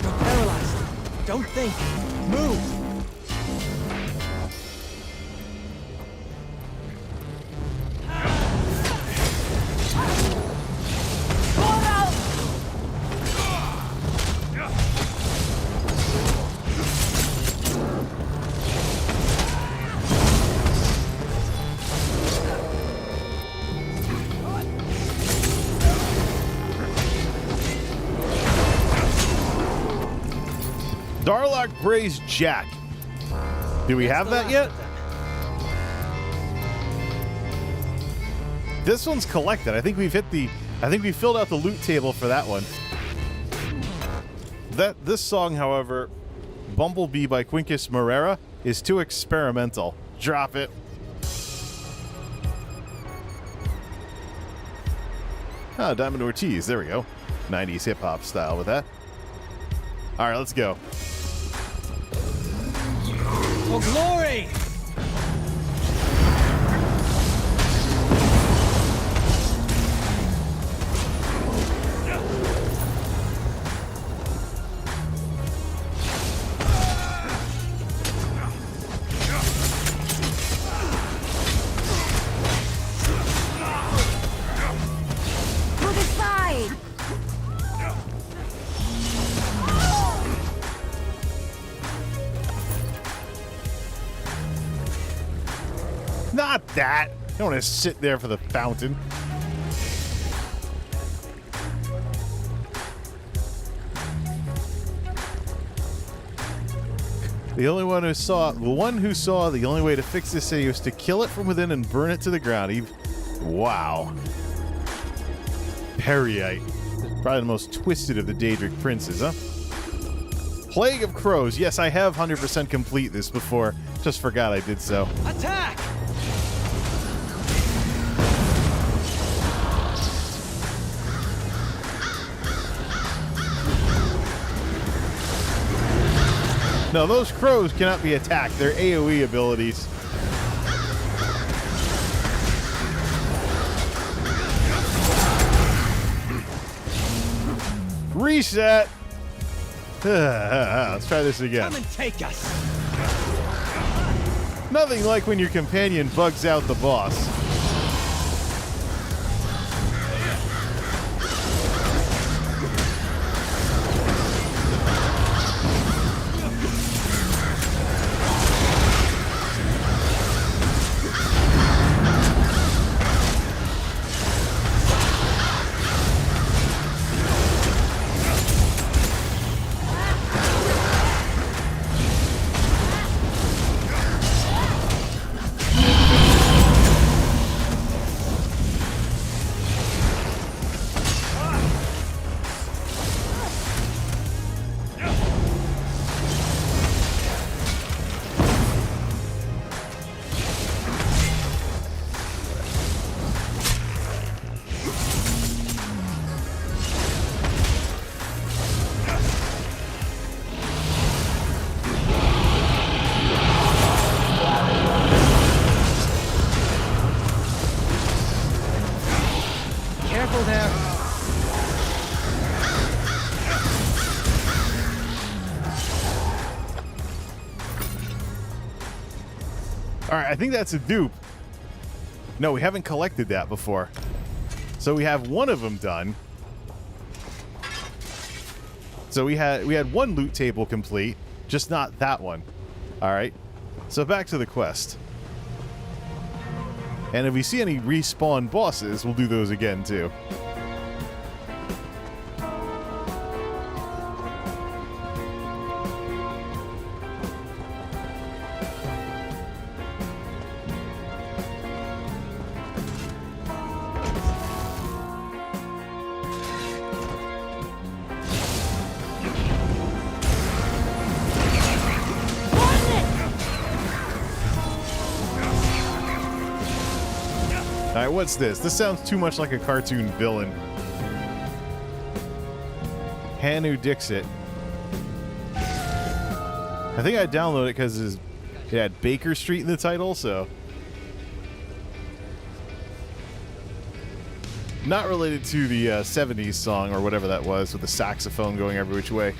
S2: You're paralyzed. Don't think. Move.
S1: Darlock Bray's Jack. Do we have that yet? This one's collected. I think we've hit the... I think we filled out the loot table for that one. This song, however, Bumblebee by Quincus Moreira, is too experimental. Drop it. Ah, Diamond Ortiz. There we go. 90s hip-hop style with that. All right, let's go.
S2: For glory!
S1: Not that. I don't want to sit there for the fountain. The only one who saw, the only way to fix this city was to kill it from within and burn it to the ground. Wow. Periite. Probably the most twisted of the Daedric princes, huh? Plague of Crows. Yes, I have 100% complete this before. Just forgot I did so.
S2: Attack!
S1: No, those crows cannot be attacked. They're AoE abilities. Reset. Let's try this again.
S2: Come and take us.
S1: Nothing like when your companion bugs out the boss. Alright, I think that's a dupe. No, we haven't collected that before. So we have one of them done. So we had one loot table complete, just not that one. Alright. So back to the quest. And if we see any respawn bosses, we'll do those again too. Alright, what's this? This sounds too much like a cartoon villain. Hanu Dixit. I think I downloaded it because it had Baker Street in the title, so... Not related to the 70s song or whatever that was with the saxophone going every which way.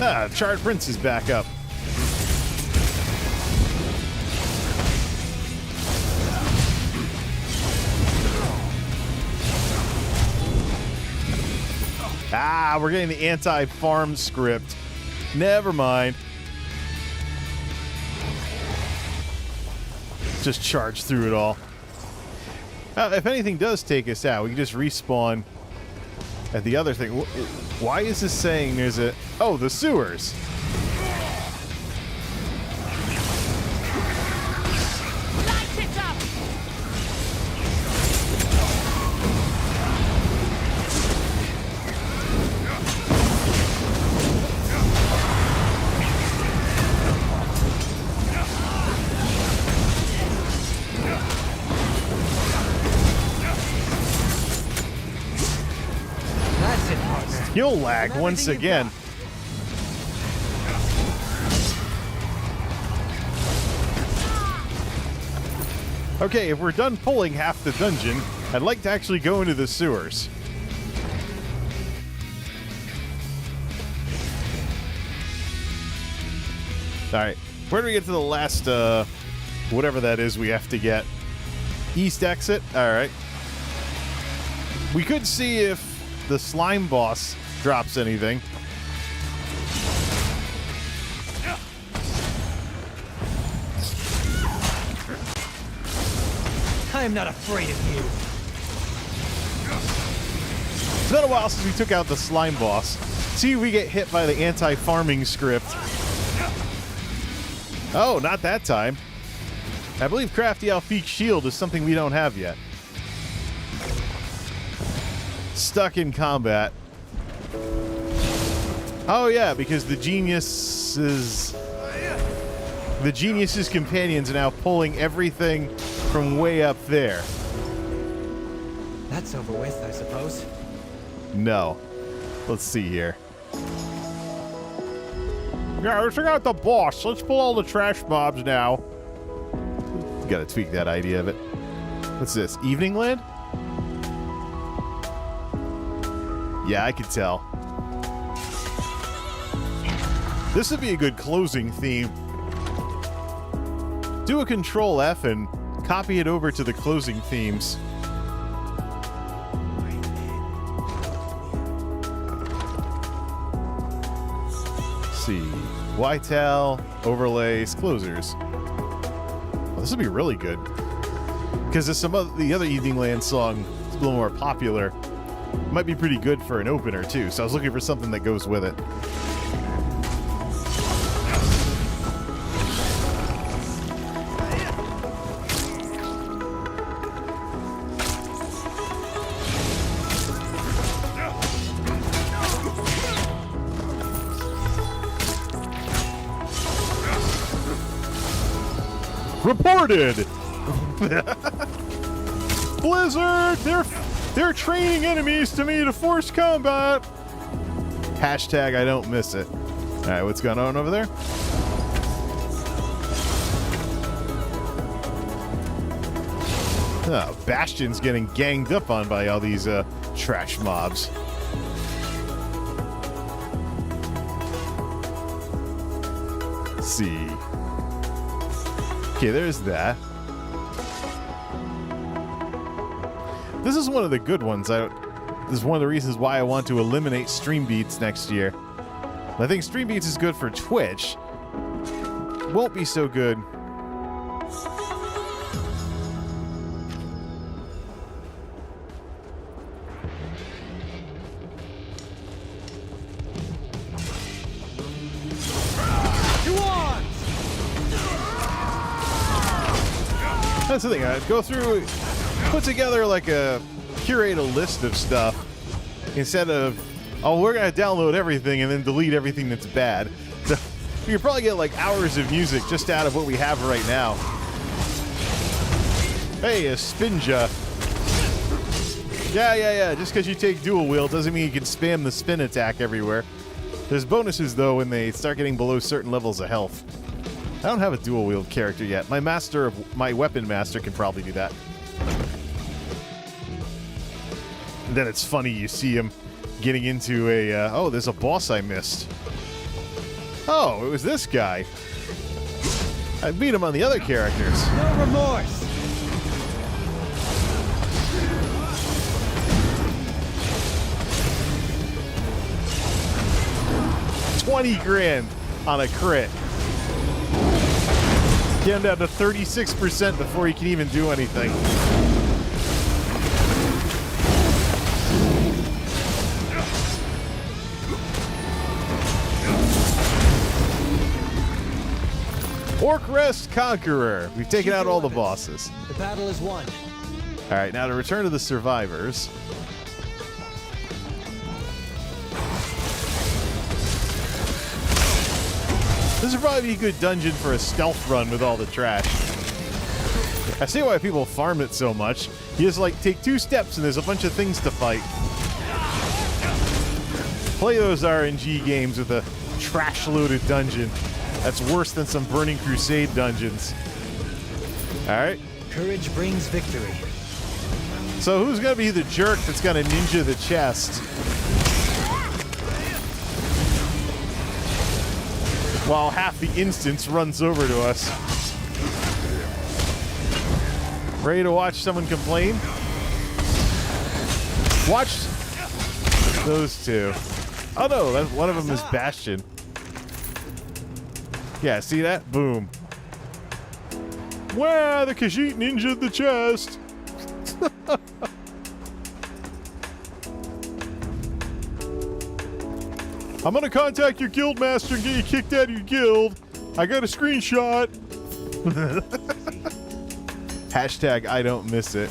S1: Ah, Charred Prince is back up. Ah, we're getting the anti-farm script. Never mind. Just charge through it all. If anything does take us out, we can just respawn at the other thing. Why is this saying there's a... Oh, the sewers.
S9: Light it up!
S2: That's it, partner.
S1: Skill lag once again. Okay, if we're done pulling half the dungeon, I'd like to actually go into the sewers. Alright, where do we get to the last, whatever that is we have to get? East exit? Alright. We could see if the slime boss drops anything.
S2: I am not afraid of you.
S1: It's been a while since we took out the slime boss. See if we get hit by the anti-farming script. Oh, not that time. I believe Crafty Alfiq's shield is something we don't have yet. Stuck in combat. Oh yeah, because the genius's companions are now pulling everything from way up there.
S2: That's over with, I suppose.
S1: No. Let's see here. Yeah, let's check out the boss. Let's pull all the trash mobs now. Gotta tweak that idea of it. What's this? Evening Land? Yeah, I could tell. This would be a good closing theme. Do a Control F and copy it over to the closing themes. Let's see. Whitetail, overlays, closers. Well, this would be really good. Because there's some of the other Evening Land song is a little more popular. Might be pretty good for an opener too, so I was looking for something that goes with it. Reported! Blizzard! They're training enemies to me to force combat! Hashtag I don't miss it. Alright, what's going on over there? Oh, Bastion's getting ganged up on by all these trash mobs. Let's see. Okay, there's that. This is one of the good ones. This is one of the reasons why I want to eliminate Stream Beats next year. I think Stream Beats is good for Twitch. Won't be so good. That's the thing. I'd go through, put together like curate a list of stuff instead of, oh, we're gonna download everything and then delete everything that's bad. So you could probably get like hours of music just out of what we have right now. Hey, a Spinja. Yeah. Just because you take dual wield doesn't mean you can spam the spin attack everywhere. There's bonuses though when they start getting below certain levels of health. I don't have a dual wield character yet. My weapon master can probably do that. And then it's funny you see him getting into a, oh, there's a boss I missed. Oh, it was this guy. I beat him on the other characters.
S2: No remorse.
S1: 20 grand on a crit. Get him down to 36% before he can even do anything. Orc Rest Conqueror. We've taken out all the bosses.
S2: The battle is won.
S1: All right, now to return to the survivors. This would probably be a good dungeon for a stealth run with all the trash. I see why people farm it so much. You just like take 2 steps and there's a bunch of things to fight. Play those RNG games with a trash-loaded dungeon. That's worse than some Burning Crusade dungeons. All right.
S2: Courage brings victory.
S1: So who's going to be the jerk that's going to ninja the chest? While half the instance runs over to us. Ready to watch someone complain? Watch those two. Oh no, that, one of them is Bastion. Yeah, see that? Boom. Wow, the Khajiit ninja'd the chest. I'm gonna contact your guild master and get you kicked out of your guild. I got a screenshot. Hashtag I don't miss it.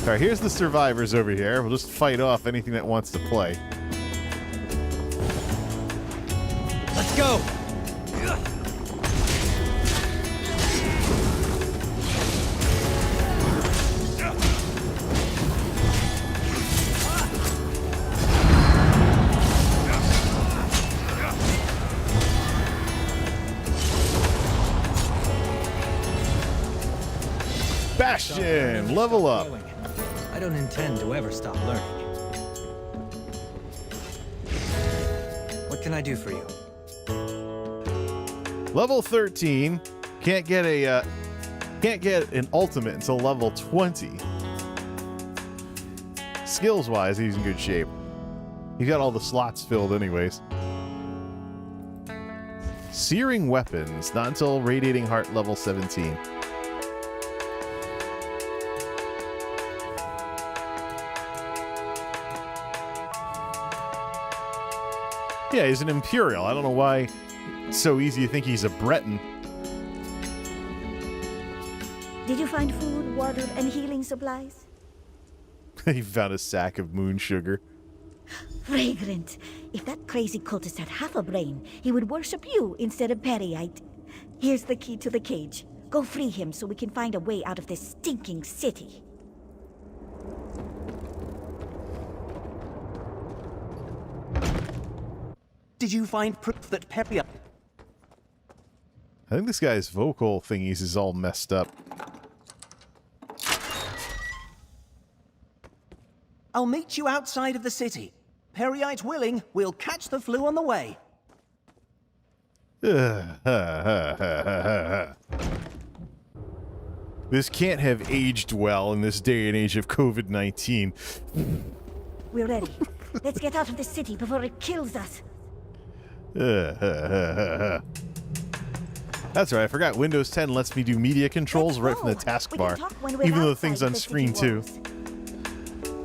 S1: Alright, here's the survivors over here. We'll just fight off anything that wants to play.
S2: Let's go!
S1: Bastion, level up.
S2: I don't intend to ever stop learning. What can I do for you?
S1: Level 13. Can't get an ultimate until level 20. Skills wise, he's in good shape. He got all the slots filled anyways. Searing weapons, not until Radiating Heart level 17. Yeah, he's an Imperial. I don't know why it's so easy to think he's a Breton.
S6: Did you find food, water, and healing supplies?
S1: He found a sack of moon sugar.
S6: Fragrant. If that crazy cultist had half a brain, he would worship you instead of Periite. Here's the key to the cage. Go free him so we can find a way out of this stinking city.
S8: Did you find proof that Periite...
S1: I think this guy's vocal thingies is all messed up.
S8: I'll meet you outside of the city. Periite willing, we'll catch the flu on the way.
S1: This can't have aged well in this day and age of COVID-19.
S6: We're ready. Let's get out of the city before it kills us.
S1: That's right, I forgot Windows 10 lets me do media controls right from the taskbar, even though the thing's on screen too.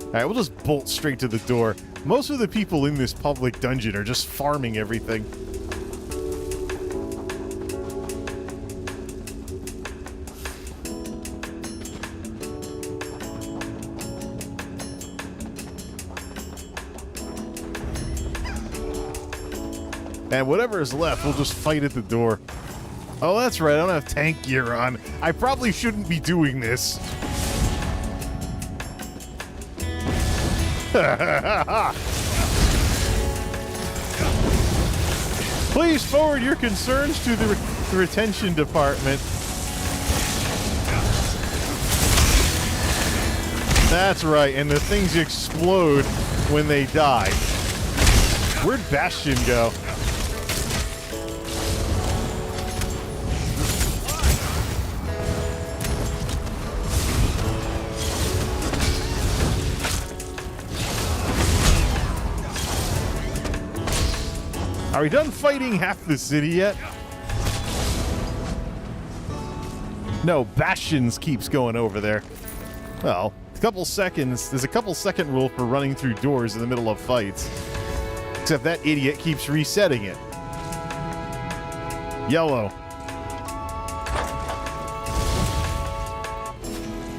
S1: Alright, we'll just bolt straight to the door. Most of the people in this public dungeon are just farming everything. And whatever is left, we'll just fight at the door. Oh, that's right, I don't have tank gear on. I probably shouldn't be doing this. Please forward your concerns to the retention department. That's right, and the things explode when they die. Where'd Bastion go? Are we done fighting half the city yet? No, Bastions keeps going over there. Well, a couple seconds. There's a couple second rule for running through doors in the middle of fights. Except that idiot keeps resetting it. Yellow.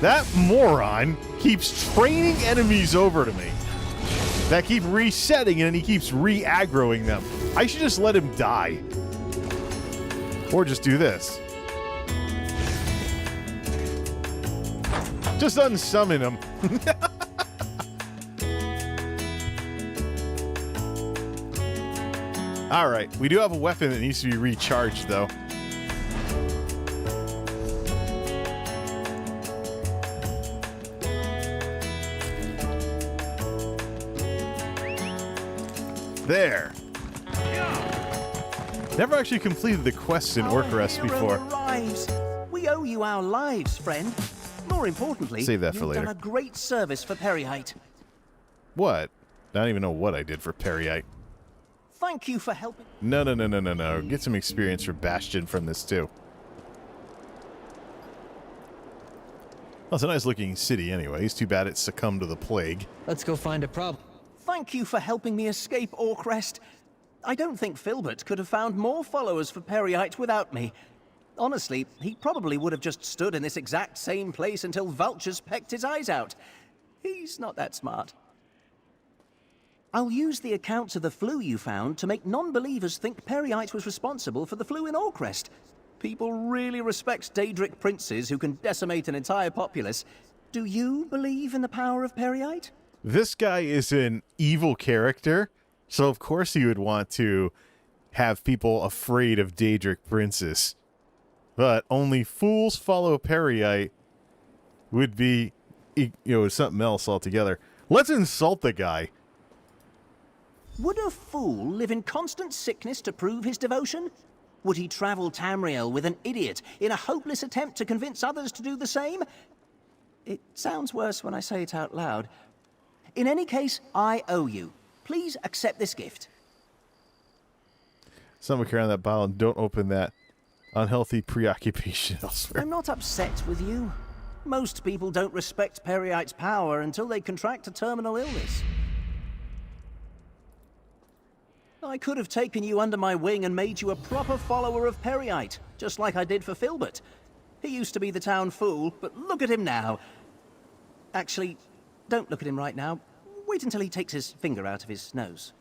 S1: That moron keeps training enemies over to me that keep resetting and he keeps re-aggroing them. I should just let him die. Or just do this. Just unsummon him. Alright, we do have a weapon that needs to be recharged, though. There. Never actually completed the quest in Orcrist before.
S8: Arrives. We owe you our lives, friend. More importantly,
S1: Save that for
S8: you've
S1: later.
S8: done a great service for Periite.
S1: What? I don't even know what I did for Periite.
S8: Thank you for helping.
S1: No. Get some experience for Bastion from this, too. Well, it's a nice-looking city anyway. It's too bad it succumbed to the plague.
S2: Let's go find a problem.
S8: Thank you for helping me escape Orcrist. I don't think Filbert could have found more followers for Periite without me. Honestly, he probably would have just stood in this exact same place until vultures pecked his eyes out. He's not that smart. I'll use the accounts of the flu you found to make non-believers think Periite was responsible for the flu in Orcrist. People really respect Daedric princes who can decimate an entire populace. Do you believe in the power of Periite?
S1: This guy is an evil character, so of course he would want to have people afraid of Daedric princes. But only fools follow Periite would be, something else altogether. Let's insult the guy.
S8: Would a fool live in constant sickness to prove his devotion? Would he travel Tamriel with an idiot in a hopeless attempt to convince others to do the same? It sounds worse when I say it out loud. In any case, I owe you. Please accept this gift.
S1: Someone carry on that bottle and don't open that unhealthy preoccupation elsewhere.
S8: I'm not upset with you. Most people don't respect Periite's power until they contract a terminal illness. I could have taken you under my wing and made you a proper follower of Periite, just like I did for Filbert. He used to be the town fool, but look at him now. Actually, don't look at him right now. Wait until he takes his finger out of his nose.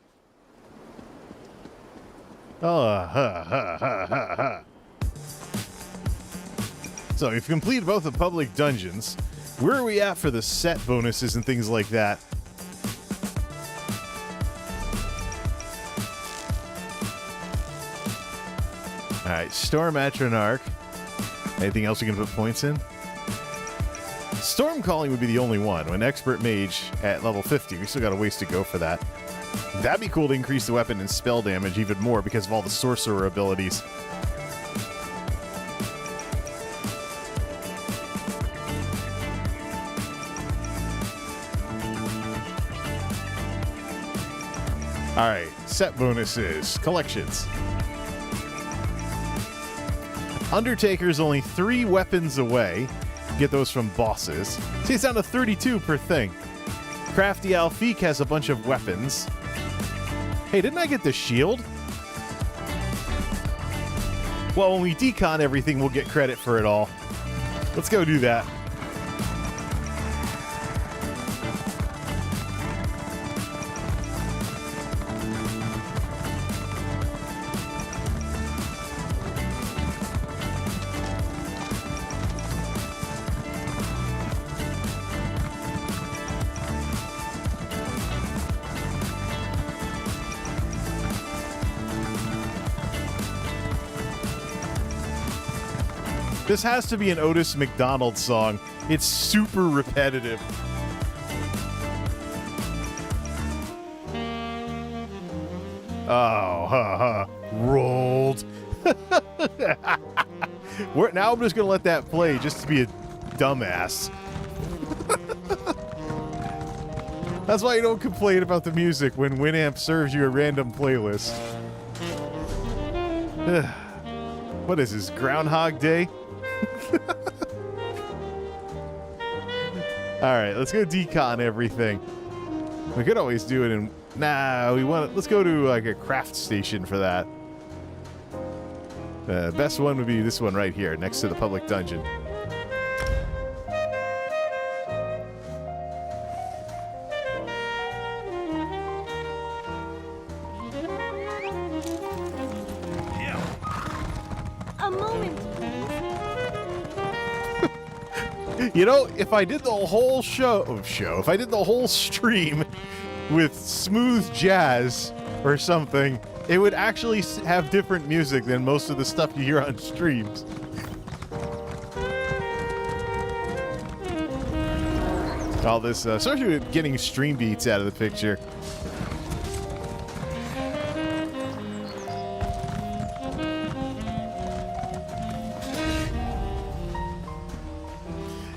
S1: So we've completed both the public dungeons. Where are we at for the set bonuses and things like that? Alright, Storm Atronach. Anything else we can put points in? Storm Calling would be the only one. An Expert Mage at level 50. We still got a ways to go for that. That'd be cool to increase the weapon and spell damage even more because of all the sorcerer abilities. Alright, set bonuses. Collections. Undertaker's only 3 weapons away. Get those from bosses. See, it's down to 32 per thing. Crafty Alfiq has a bunch of weapons. Hey, didn't I get the shield? Well, when we decon everything, we'll get credit for it all. Let's go do that. This has to be an Otis McDonald song. It's super repetitive. Oh, rolled. Now I'm just going to let that play just to be a dumbass. That's why you don't complain about the music when Winamp serves you a random playlist. What is this, Groundhog Day? Alright, let's go decon everything. We could always do it in... Nah, let's go to like a craft station for that. The best one would be this one right here, next to the public dungeon.
S9: A moment, please.
S1: You know, if I did the whole if I did the whole stream with smooth jazz or something, it would actually have different music than most of the stuff you hear on streams. All this, especially with getting stream beats out of the picture.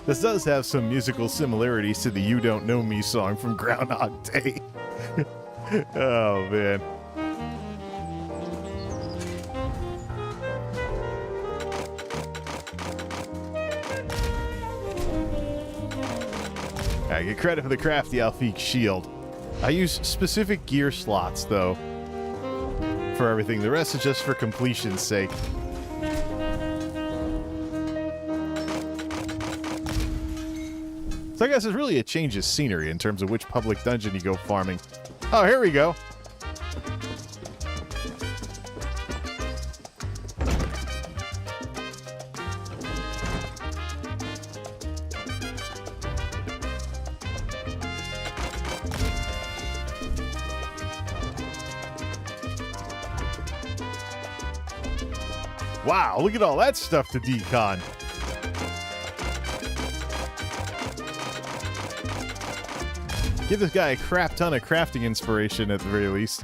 S1: This does have some musical similarities to the You Don't Know Me song from Groundhog Day. Oh, man. I get credit for the crafty Alfiq shield. I use specific gear slots, though, for everything. The rest is just for completion's sake. So I guess it's really a change of scenery in terms of which public dungeon you go farming. Oh, here we go. Wow, look at all that stuff to decon. Give this guy a crap ton of crafting inspiration at the very least.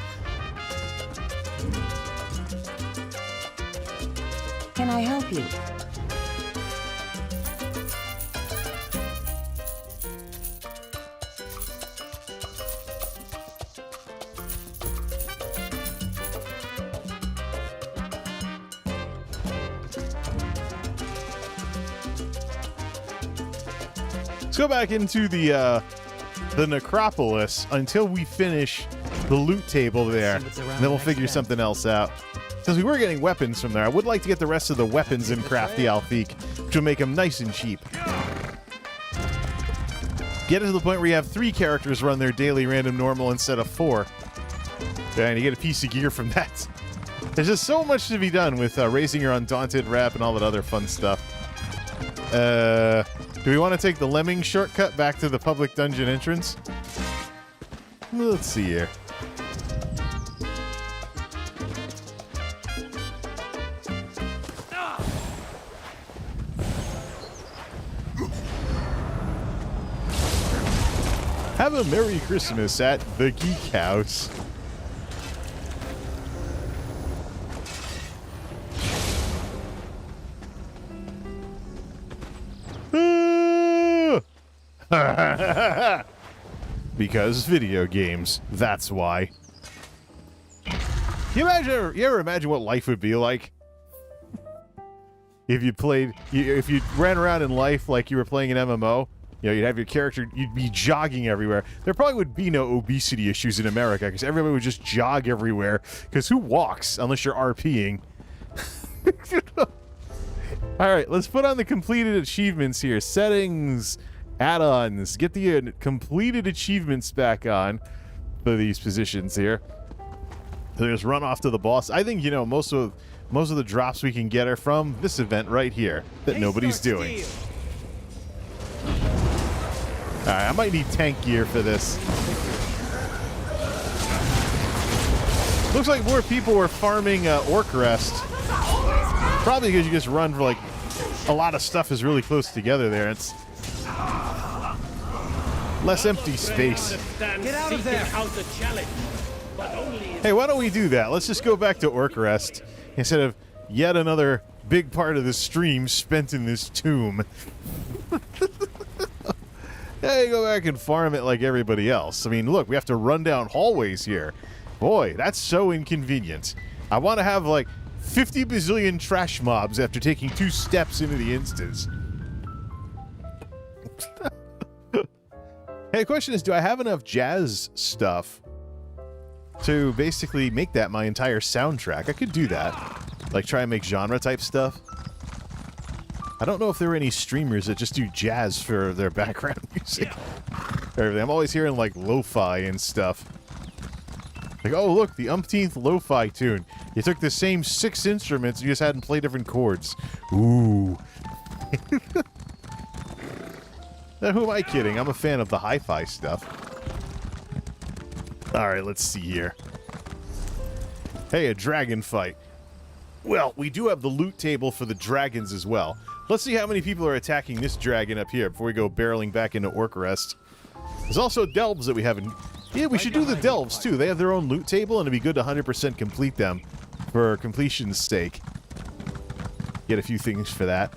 S10: Can I help you?
S1: Let's go back into the necropolis until we finish the loot table there, and then we'll figure something else out. Because we were getting weapons from there. I would like to get the rest of the weapons in Crafty Alfiq, which will make them nice and cheap. Get it to the point where you have 3 characters run their daily random normal instead of 4. And you get a piece of gear from that. There's just so much to be done with raising your Undaunted rep and all that other fun stuff. Do we want to take the lemming shortcut back to the public dungeon entrance? Let's see here. Have a Merry Christmas at the Geek House. Because video games, that's why. You ever imagine what life would be like if if you ran around in life like you were playing an MMO? You know, you'd have your character, you'd be jogging everywhere. There probably would be no obesity issues in America because everybody would just jog everywhere. Because who walks unless you're RPing? All right, let's put on the completed achievements here. Settings, add-ons. Get the completed achievements back on for these positions here. So just run off to the boss. I think, you know, most of the drops we can get are from this event right here that nobody's doing. All right, I might need tank gear for this. Looks like more people were farming Orc Rest. Probably because you just run for like a lot of stuff is really close together there. It's less empty space.
S3: Get out of there!
S1: Hey, why don't we do that? Let's just go back to Orc Rest instead of yet another big part of the stream spent in this tomb. Hey, go back and farm it like everybody else. I mean, look, we have to run down hallways here. Boy, that's so inconvenient. I want to have like 50 bazillion trash mobs after taking 2 steps into the instance. Hey, the question is, do I have enough jazz stuff to basically make that my entire soundtrack? I could do that. Like, try and make genre-type stuff. I don't know if there are any streamers that just do jazz for their background music. Everything. I'm always hearing, like, lo-fi and stuff. Like, oh, look, the umpteenth lo-fi tune. You took the same 6 instruments, you just had them play different chords. Ooh. Now, who am I kidding? I'm a fan of the hi-fi stuff. Alright, let's see here. Hey, a dragon fight. Well, we do have the loot table for the dragons as well. Let's see how many people are attacking this dragon up here before we go barreling back into Orc Rest. There's also delves that we haven't... Yeah, we should do the delves, too. They have their own loot table, and it'd be good to 100% complete them for completion's sake. Get a few things for that.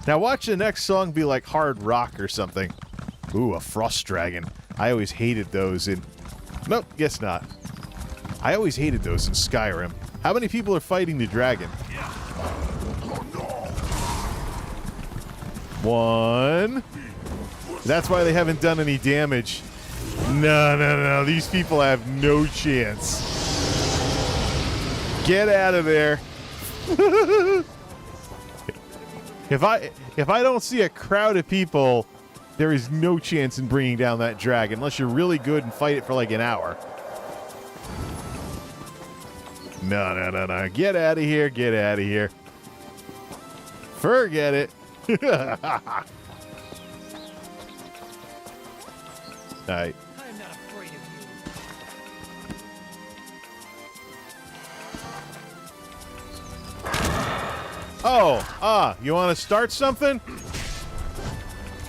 S1: Now watch the next song be like hard rock or something. Ooh, a frost dragon. I always hated those in... Nope, guess not. I always hated those in Skyrim. How many people are fighting the dragon? 1. That's why they haven't done any damage. No. These people have no chance. Get out of there. If I don't see a crowd of people, there is no chance in bringing down that dragon unless you're really good and fight it for like an hour. No. Get out of here. Get out of here. Forget it. Alright.
S3: I'm not afraid of you.
S1: Oh, you want to start something?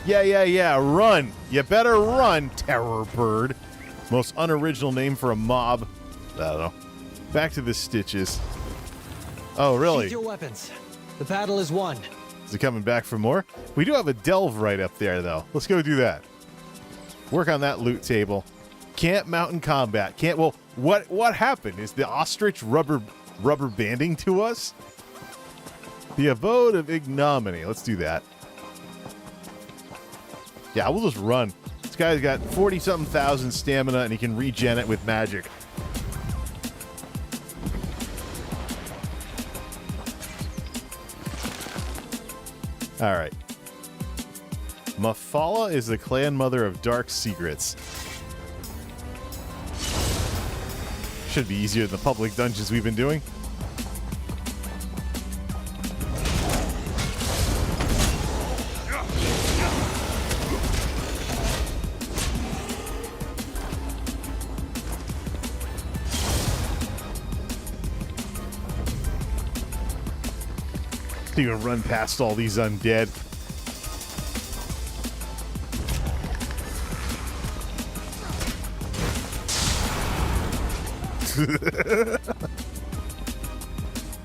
S1: Yeah, run. You better run, Terror Bird. Most unoriginal name for a mob. I don't know. Back to the stitches. Oh, really?
S2: Sheath your weapons. The battle is won.
S1: Is it coming back for more? We do have a delve right up there, though. Let's go do that. Work on that loot table. Can't mount in combat. Can't. Well, what happened? Is the ostrich rubber banding to us? The abode of ignominy. Let's do that. Yeah, we'll just run. This guy's got 40-something thousand stamina, and he can regen it with magic. All right. Mafala is the clan mother of dark secrets. Should be easier than the public dungeons we've been doing. You can run past all these undead.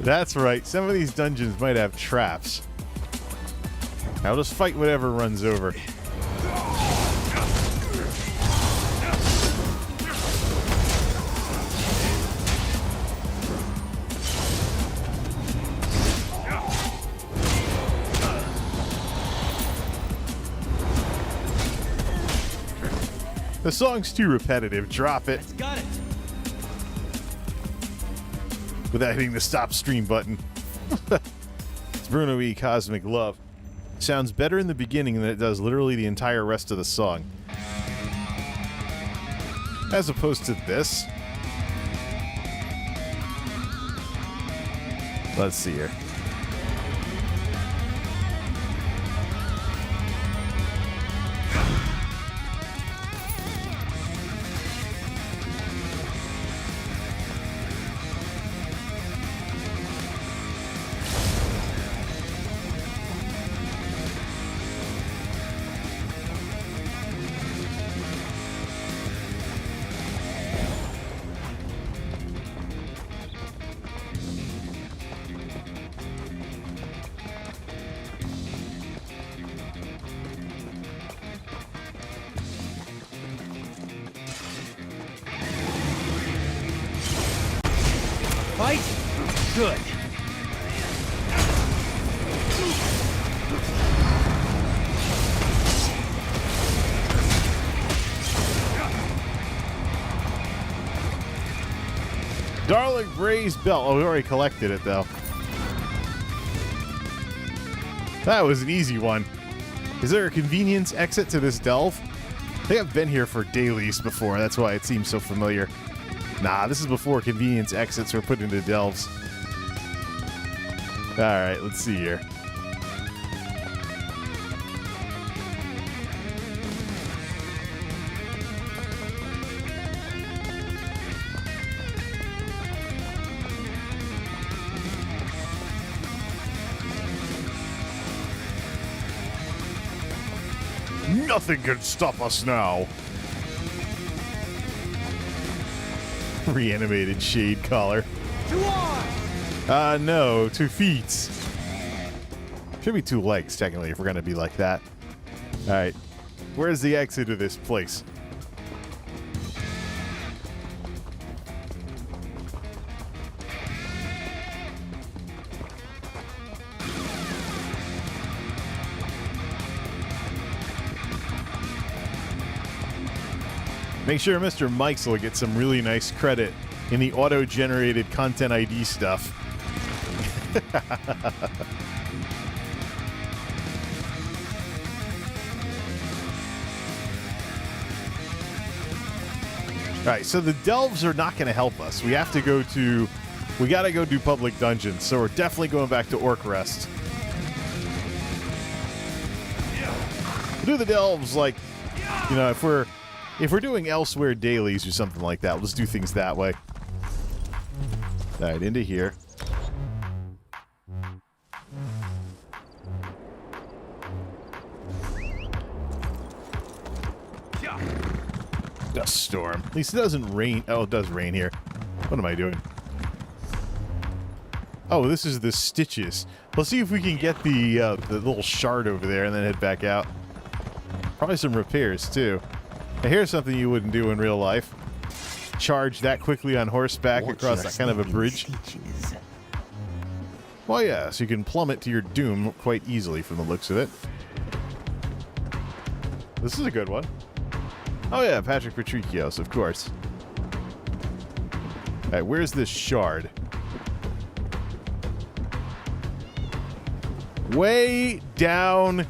S1: That's right. Some of these dungeons might have traps. I'll just fight whatever runs over. The song's too repetitive. Drop it.
S2: Got it.
S1: Without hitting the stop stream button. It's Bruno E. Cosmic Love. Sounds better in the beginning than it does literally the entire rest of the song. As opposed to this. Let's see here.
S2: Fight? Good.
S1: Relic Braised Belt. Oh, we already collected it, though. That was an easy one. Is there a convenience exit to this delve? I think I've been here for dailies before. That's why it seems so familiar. Nah, this is before convenience exits were put into delves. All right, let's see here. Nothing can stop us now. Reanimated shade collar. No, 2 feet. Should be 2 legs, technically, if we're gonna be like that. All right, where's the exit of this place? Make sure Mr. Mikes will get some really nice credit in the auto-generated content ID stuff. All right, so the delves are not going to help us. We got to go do public dungeons, so we're definitely going back to Orc Rest. We'll do the delves like, you know, if we're doing elsewhere dailies or something like that, we'll just do things that way. All right, into here. Dust storm. At least it doesn't rain. Oh, it does rain here. What am I doing? Oh, this is the stitches. Let's see if we can get the little shard over there and then head back out. Probably some repairs, too. Now, here's something you wouldn't do in real life. Charge that quickly on horseback across that kind of a bridge. Well, yeah, so you can plummet to your doom quite easily from the looks of it. This is a good one. Oh, yeah, Patrick Patricios, of course. All right, where's this shard? Way down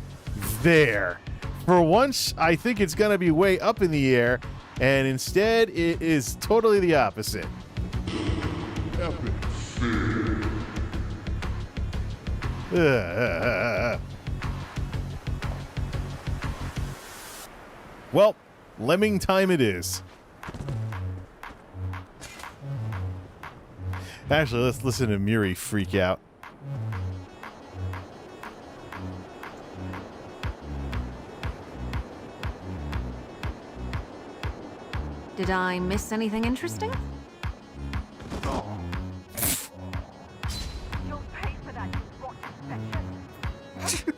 S1: there. For once, I think it's going to be way up in the air, and instead it is totally the opposite. Well, lemming time it is. Actually, let's listen to Muri freak out.
S9: Did I miss anything interesting?
S4: You'll pay for that, you rotten infection.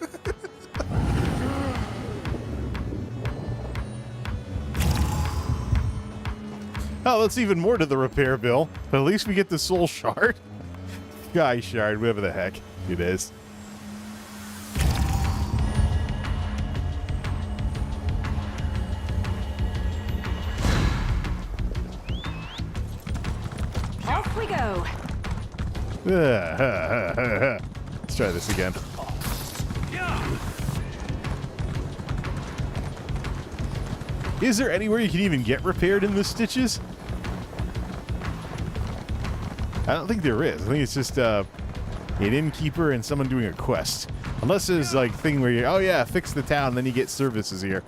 S1: Oh, that's even more to the repair bill. But at least we get the soul shard. Guy shard, whatever the heck it is.
S9: Off we go.
S1: Let's try this again. Is there anywhere you can even get repaired in the stitches? I don't think there is. I think it's just an innkeeper and someone doing a quest. Unless there's like thing where you, oh yeah, fix the town, then you get services here.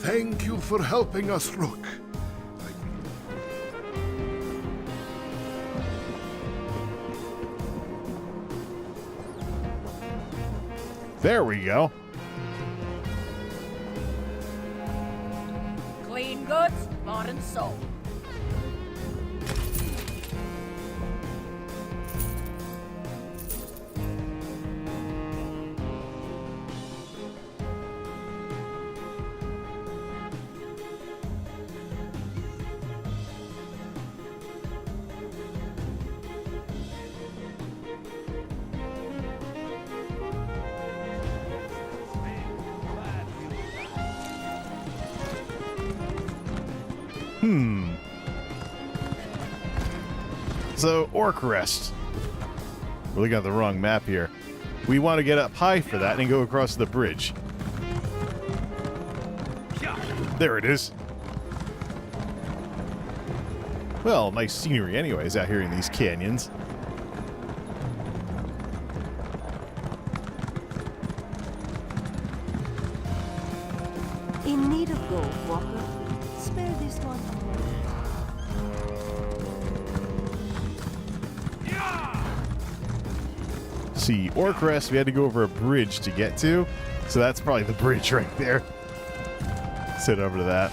S5: Thank you for helping us, Rook.
S1: There we go.
S4: Clean goods, bought and sold.
S1: So, Orc Rest. We're looking at the wrong map here. We want to get up high for that and go across the bridge. There it is. Well, nice scenery anyways out here in these canyons.
S10: In need of gold, Walker. Spare this one.
S1: See, Orc Rest, we had to go over a bridge to get to. So that's probably the bridge right there. Let's head over to that.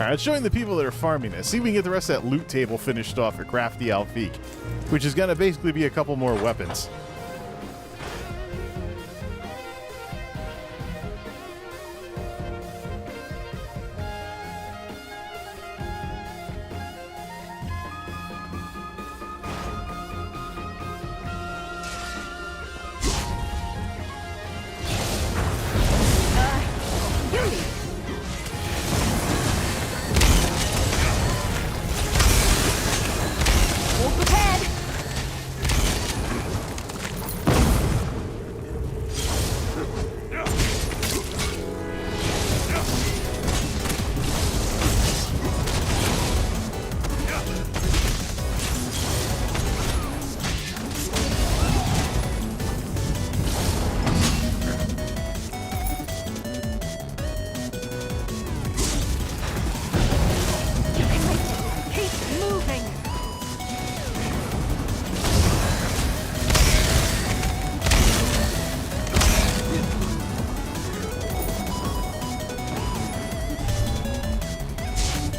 S1: Alright, showing the people that are farming this. See if we can get the rest of that loot table finished off at Crafty Alfiq, which is going to basically be a couple more weapons.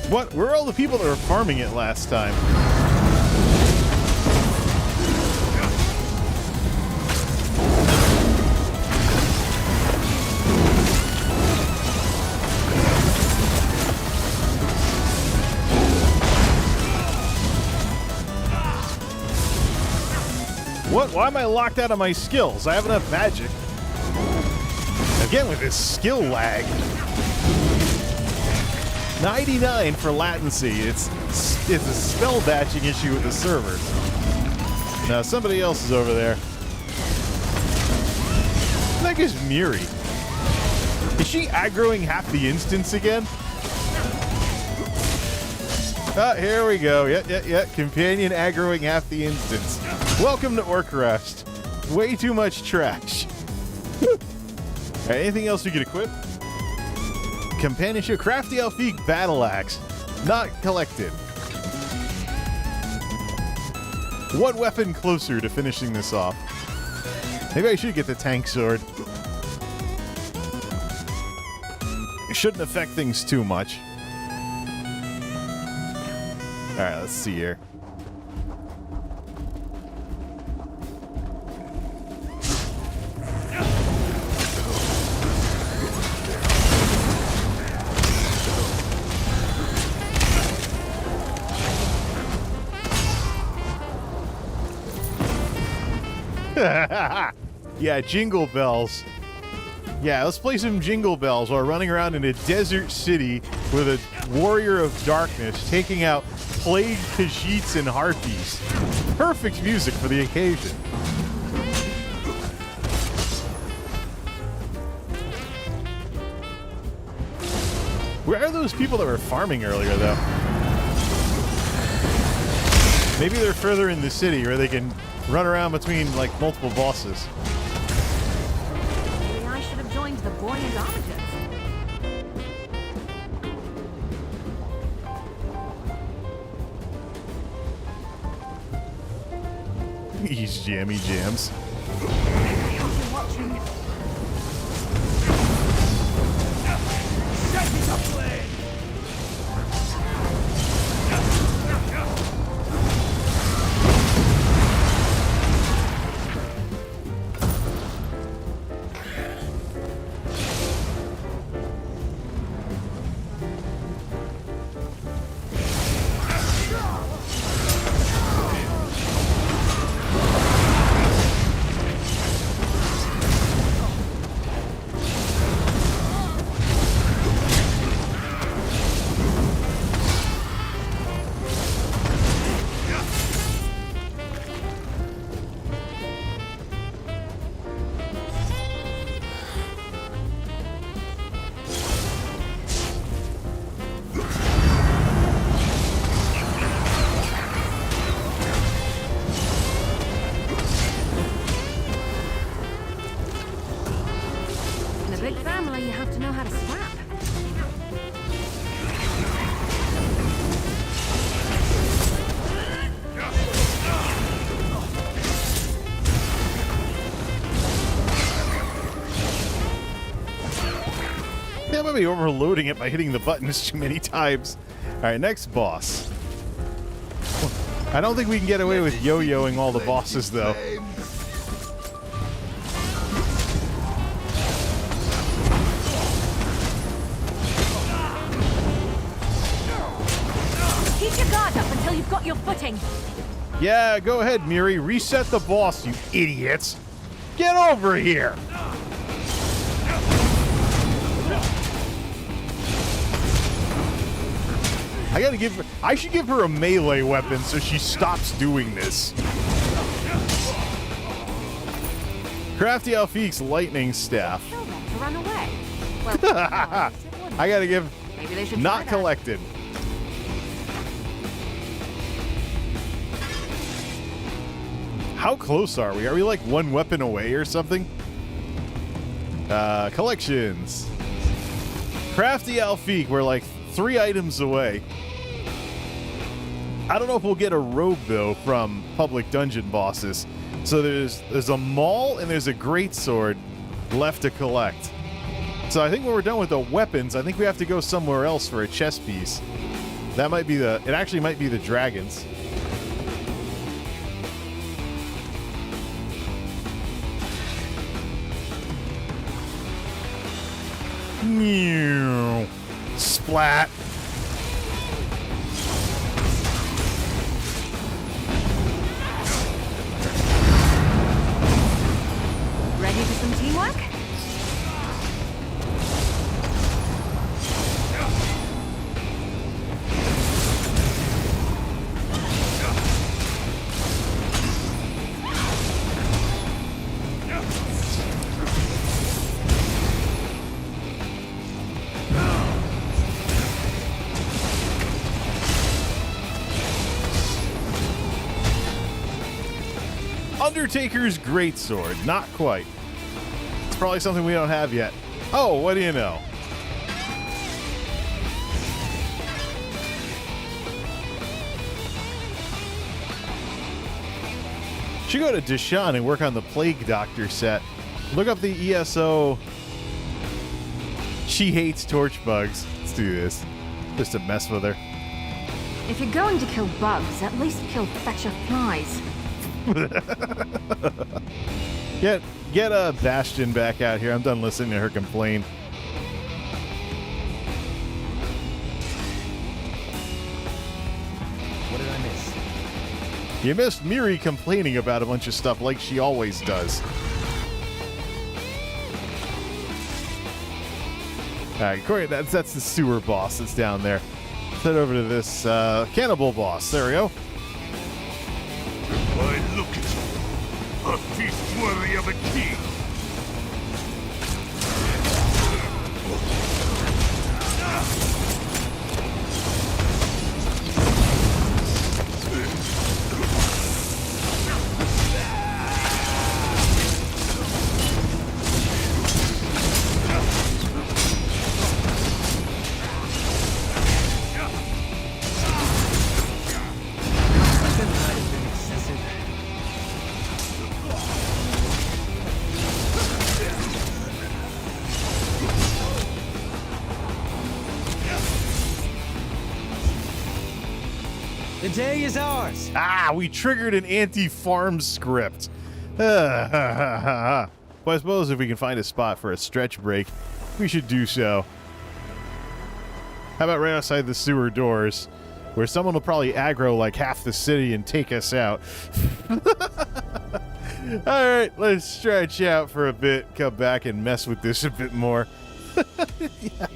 S1: What? Where are all the people that were farming it last time? What? Why am I locked out of my skills? I have enough magic. Again with this skill lag. 99 for latency. It's a spell batching issue with the servers. Now somebody else is over there. I think it's Miri. Is she aggroing half the instance again? Ah, here we go. Yeah. Companion aggroing half the instance. Welcome to Orc Rest. Way too much trash. Alright, anything else we can equip? Companionship, Crafty Alfiq Battle Axe. Not collected. One weapon closer to finishing this off. Maybe I should get the tank sword. It shouldn't affect things too much. Alright, let's see here. Yeah, Jingle Bells. Yeah, let's play some Jingle Bells while running around in a desert city with a warrior of darkness taking out plague Khajiits and harpies. Perfect music for the occasion. Where are those people that were farming earlier, though? Maybe they're further in the city where they can run around between, like, multiple bosses.
S10: Maybe I should have joined the buoyant Armigers.
S1: These jammy jams.
S10: In a big family, you have to know how to swap.
S1: Yeah, I might be overloading it by hitting the buttons too many times. All right, next boss. I don't think we can get away with yo-yoing all the bosses, though.
S10: Keep your guard up until you've got your footing.
S1: Yeah, go ahead, Miri. Reset the boss, you idiots. Get over here. I should give her a melee weapon so she stops doing this. Crafty Alfiq's lightning staff.
S10: Tell them to run away. Well,
S1: I gotta give
S10: maybe they should
S1: not
S10: try that.
S1: collected. How close are we? Are we like one weapon away or something? Collections. Crafty Alfiq, we're like 3 items away. I don't know if we'll get a robe though from public dungeon bosses. So there's a maul and there's a greatsword left to collect. So I think when we're done with the weapons, I think we have to go somewhere else for a chest piece. That might be it actually might be the dragons. Splat.
S10: Ready for some teamwork?
S1: Undertaker's greatsword. Not quite. It's probably something we don't have yet. Oh, what do you know? Should go to Deshawn and work on the Plague Doctor set. Look up the ESO. She hates torch bugs. Let's do this. Just to mess with her.
S10: If you're going to kill bugs, at least kill Fetcher flies.
S1: Get Bastion back out here. I'm done listening to her complain.
S2: What did I miss?
S1: You missed Miri complaining about a bunch of stuff like she always does. Alright, Corey, that's the sewer boss that's down there. Let's head over to this cannibal boss. There we go.
S5: Why, look at you. A feast worthy of a king.
S2: The day is ours.
S1: Ah, we triggered an anti-farm script. Well, I suppose if we can find a spot for a stretch break, we should do so. How about right outside the sewer doors, where someone will probably aggro like half the city and take us out. All right, let's stretch out for a bit, come back and mess with this a bit more. Yeah.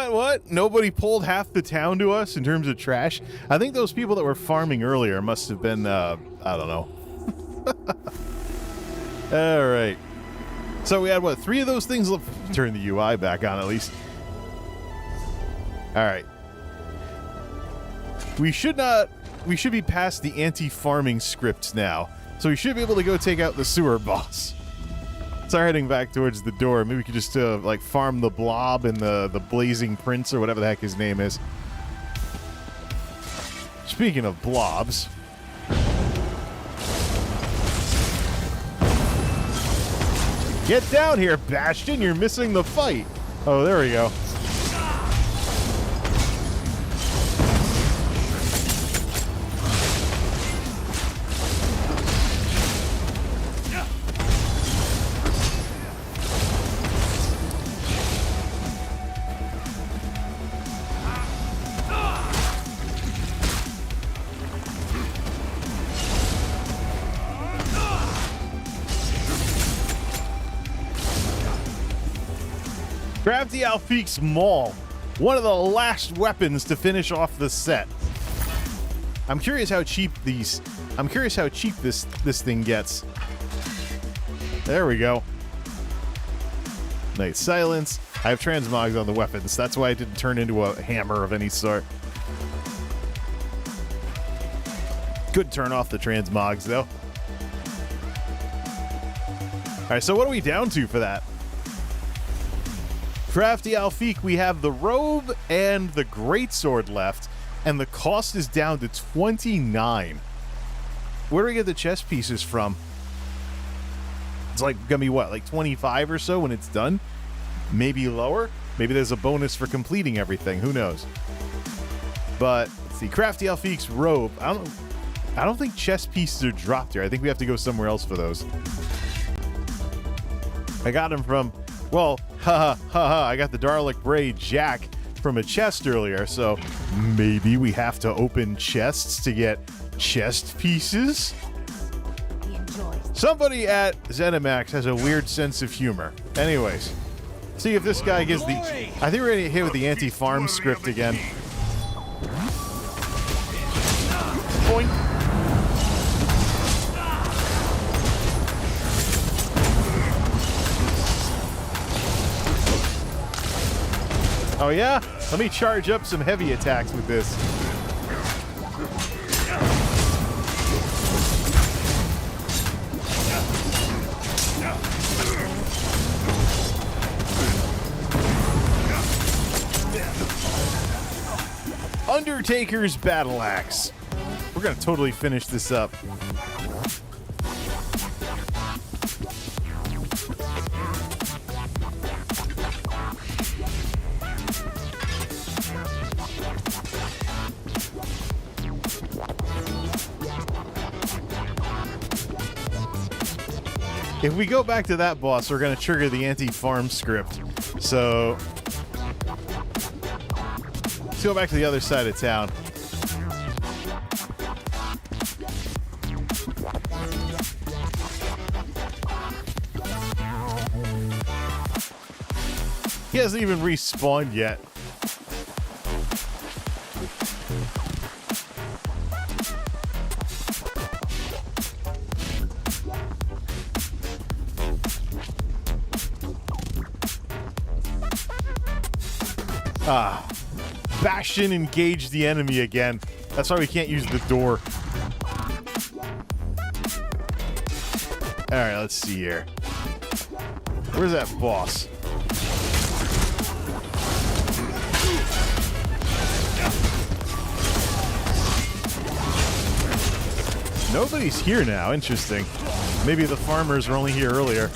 S1: What? Nobody pulled half the town to us in terms of trash? I think those people that were farming earlier must have been, I don't know. All right. So we had, what, 3 of those things? Turn the UI back on, at least. All right. We should be past the anti-farming scripts now. So we should be able to go take out the sewer boss. Start heading back towards the door. Maybe we could just like farm the blob and the blazing prince or whatever the heck his name is. Speaking of blobs, get down here, Bastion. You're missing the fight. Oh, there we go. Crafty Alfique's Maul. One of the last weapons to finish off the set. I'm curious how cheap this thing gets. There we go. Nice silence. I have transmogs on the weapons. That's why it didn't turn into a hammer of any sort. Could turn off the transmogs though. Alright, so what are we down to for that? Crafty Alfique, we have the robe and the greatsword left, and the cost is down to 29. Where do we get the chest pieces from? It's like gonna be what, like 25 or so when it's done? Maybe lower? Maybe there's a bonus for completing everything. Who knows? But let's see, Crafty Alfique's robe. I don't think chest pieces are dropped here. I think we have to go somewhere else for those. I got them from, well, I got the Darlic Braid Jack from a chest earlier, so maybe we have to open chests to get chest pieces? Somebody at ZeniMax has a weird sense of humor. Anyways, see if this guy gets the... I think we're going to get hit with the anti-farm script again. Boink. Oh yeah? Let me charge up some heavy attacks with this. Undertaker's Battle Axe. We're gonna totally finish this up. If we go back to that boss, we're going to trigger the anti-farm script. So, let's go back to the other side of town. He hasn't even respawned yet. Ah, Bastion engaged the enemy again. That's why we can't use the door. Alright, let's see here. Where's that boss? Nobody's here now. Interesting. Maybe the farmers were only here earlier.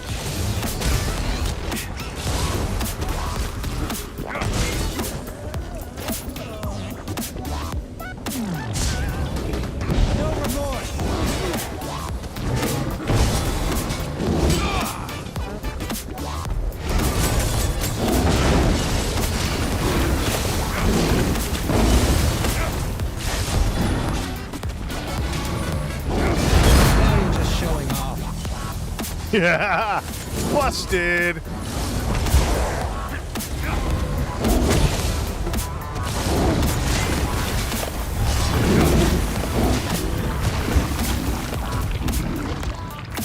S1: Yeah, busted.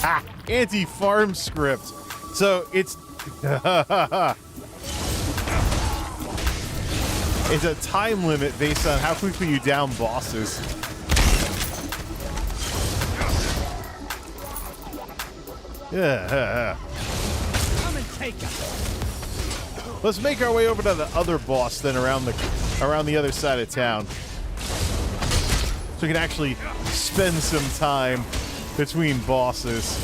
S1: Ah, anti-farm script. So it's it's a time limit based on how quickly you down bosses. Yeah.
S3: Come and take us.
S1: Let's make our way over to the other boss then around the other side of town. So we can actually spend some time between bosses.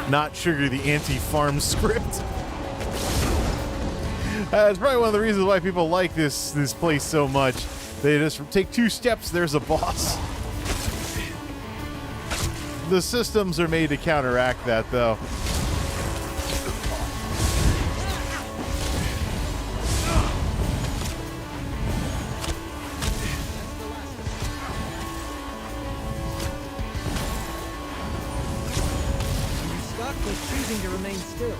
S1: Not trigger the anti-farm script. It's probably one of the reasons why people like this place so much. They just take 2 steps, there's a boss. The systems are made to counteract that, though.
S2: Scott was choosing to remain still.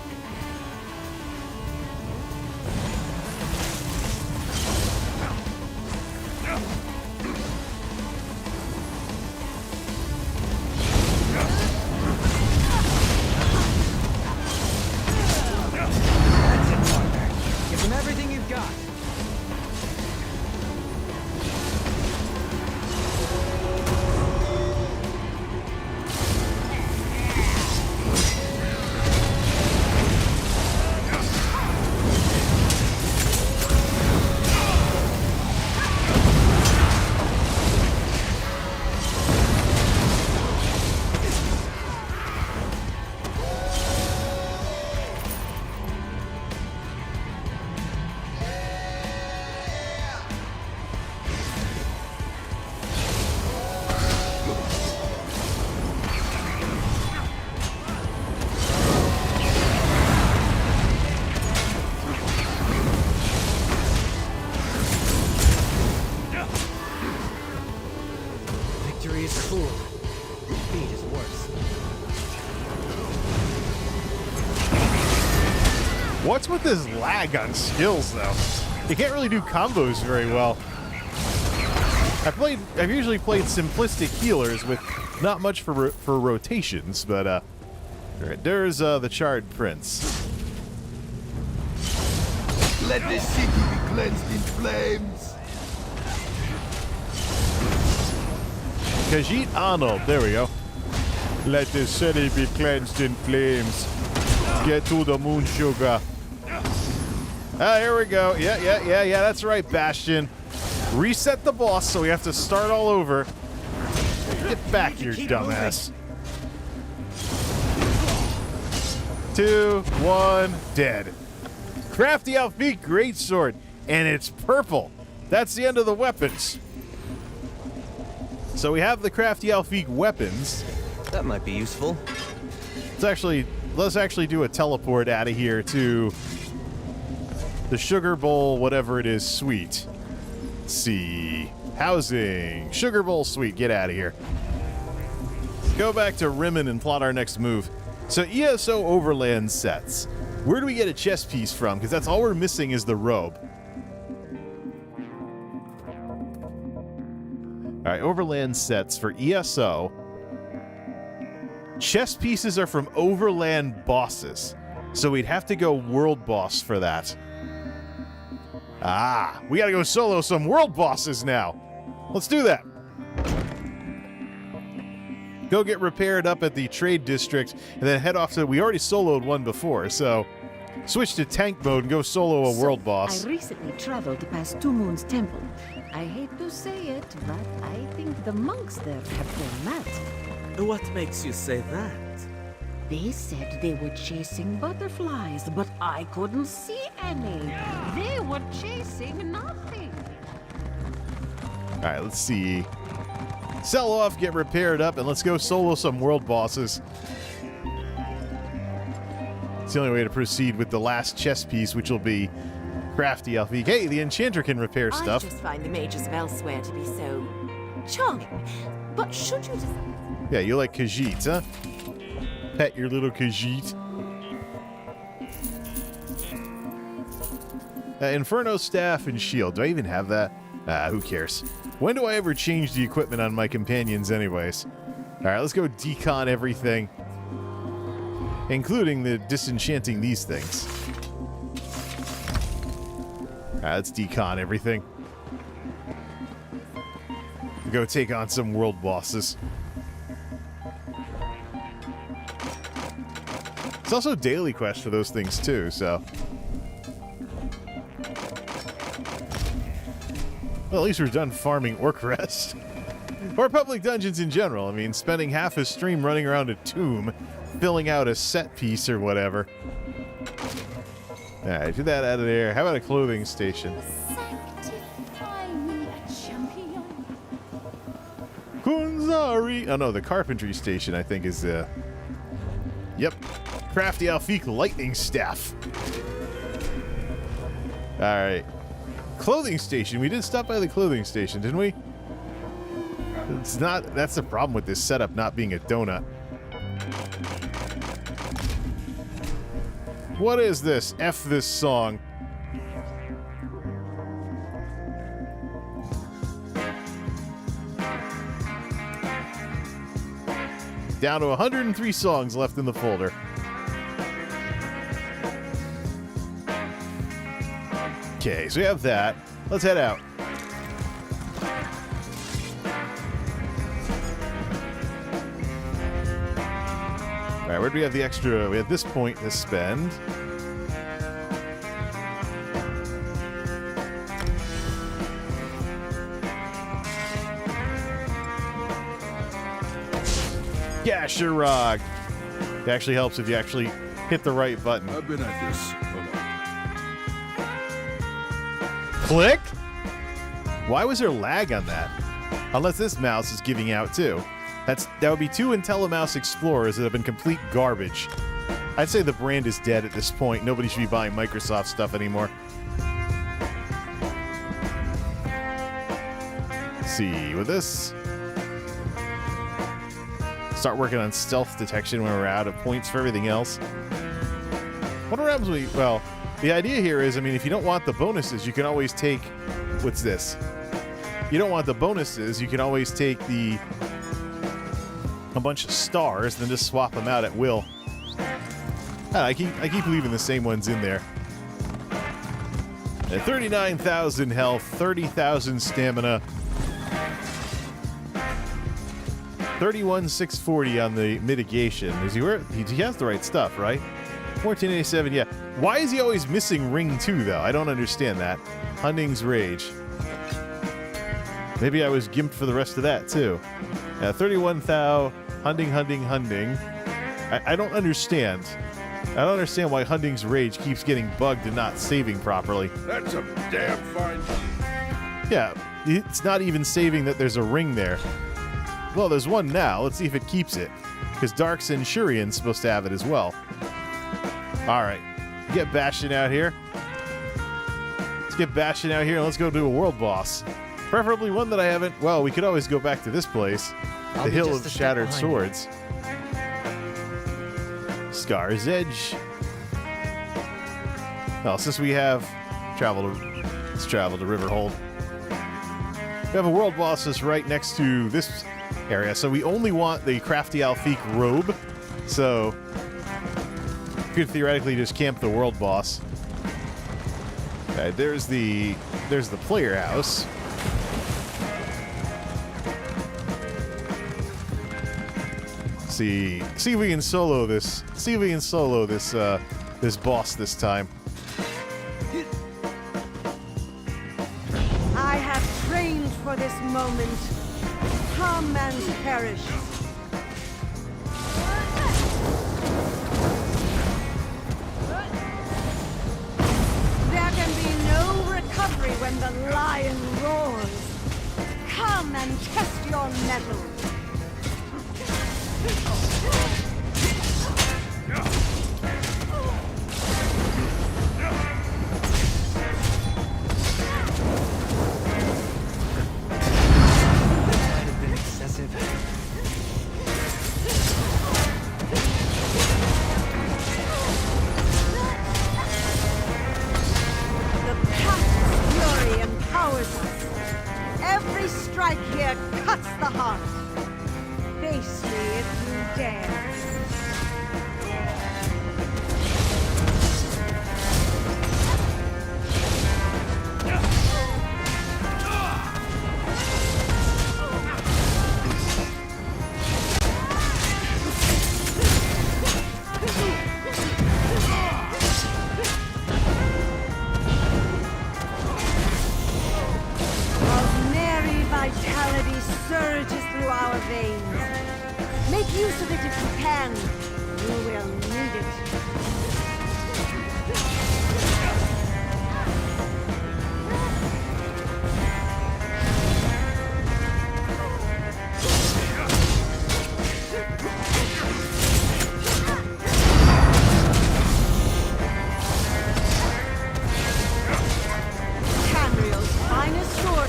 S2: Victory is cool. Defeat is worse.
S1: What's with this lag on skills, though? You can't really do combos very well. I've usually played simplistic healers with not much for rotations, but all right, there's the Charred Prince.
S5: Let the city be cleansed in flames.
S1: Khajiit Arnold, there we go. Let the city be cleansed in flames. Get to the moon, sugar. Ah, here we go. Yeah, that's right, Bastion. Reset the boss, so we have to start all over. Get back here, dumbass. 2, 1, dead. Crafty Alfiq greatsword, and it's purple. That's the end of the weapons. So we have the Crafty Alfiq weapons.
S2: That might be useful.
S1: Let's actually do a teleport out of here to the Sugar Bowl, whatever it is, suite. Let's see. Housing. Sugar Bowl suite. Get out of here. Go back to Rimmen and plot our next move. So ESO Overland sets. Where do we get a chest piece from? Because that's all we're missing is the robe. All right, Overland sets for ESO. Chest pieces are from Overland bosses. So we'd have to go World Boss for that. Ah, we gotta go solo some World Bosses now. Let's do that. Go get repaired up at the Trade District, and then head off to... We already soloed one before, so... Switch to tank mode and go solo a world boss.
S11: I recently traveled past Two Moons Temple. I hate to say it, but I think the monks there have gone mad.
S3: What makes you say that?
S11: They said they were chasing butterflies, but I couldn't see any. They were chasing nothing.
S1: All right, let's see. Sell off, get repaired up, and let's go solo some world bosses. It's the only way to proceed with the last chess piece, which will be Crafty Alfiq. Hey, the Enchanter can repair stuff.
S11: I just find the mages of elsewhere to be so charming. But should you decide...
S1: Yeah, you like Khajiit, huh? Pet your little Khajiit. Inferno Staff and Shield. Do I even have that? Who cares? When do I ever change the equipment on my companions anyways? Alright, let's go decon everything. Including the disenchanting these things. Alright, let's decon everything. Go take on some world bosses. It's also daily quest for those things too, so... Well, at least we're done farming Orc Rest. Or public dungeons in general. I mean, spending half a stream running around a tomb, filling out a set piece or whatever. Alright, get that out of there. How about a clothing station?
S9: Sanctify me a champion.
S1: Kunzari! Oh no, the carpentry station I think is Yep. Crafty Alfiq lightning staff. Alright. Clothing station. We did stop by the clothing station, didn't we? It's not... That's the problem with this setup not being a donut. What is this? F this song. Down to 103 songs left in the folder. Okay, so we have that. Let's head out. All right, where do we have the extra? We have this point to spend. Gasharog. It actually helps if you actually hit the right button.
S5: I've been at this.
S1: Click? Why was there lag on that? Unless this mouse is giving out too. That would be 2 IntelliMouse Explorers that have been complete garbage. I'd say the brand is dead at this point. Nobody should be buying Microsoft stuff anymore. Let's see, with this, start working on stealth detection when we're out of points for everything else. What happens when well, the idea here is, I mean, if you don't want the bonuses, you can always take, what's this? You don't want the bonuses, you can always take a bunch of stars, then just swap them out at will. I keep leaving the same ones in there. At 39,000 health, 30,000 stamina, 31,640 on the mitigation. Is he has the right stuff, right? 1487, yeah. Why is he always missing Ring 2, though? I don't understand that. Hunding's Rage. Maybe I was gimped for the rest of that, too. 31,000, Hunding. I don't understand. I don't understand why Hunding's Rage keeps getting bugged and not saving properly.
S5: That's a damn fine.
S1: Yeah, it's not even saving that there's a ring there. Well, there's one now. Let's see if it keeps it. Because Dark Centurion's supposed to have it as well. Alright. Get bashing out here. Let's get bashing out here and let's go do a world boss. Preferably one that I haven't... Well, we could always go back to this place. The Hill of Shattered Swords. Scar's Edge. Well, since we have let's travel to Riverhold. We have a world boss that's right next to this area, so we only want the Crafty Alfiq robe. So you could theoretically just camp the world boss. Okay, there's the player house. See if we can solo this. See if we can solo this this boss this time.
S11: I have trained for this moment. Come and perish. There can be no recovery when the lion roars. Come and test your mettle. Every strike here cuts the heart. Face me if you dare. Vitality surges through our veins. Make use of it if you can. You will need it.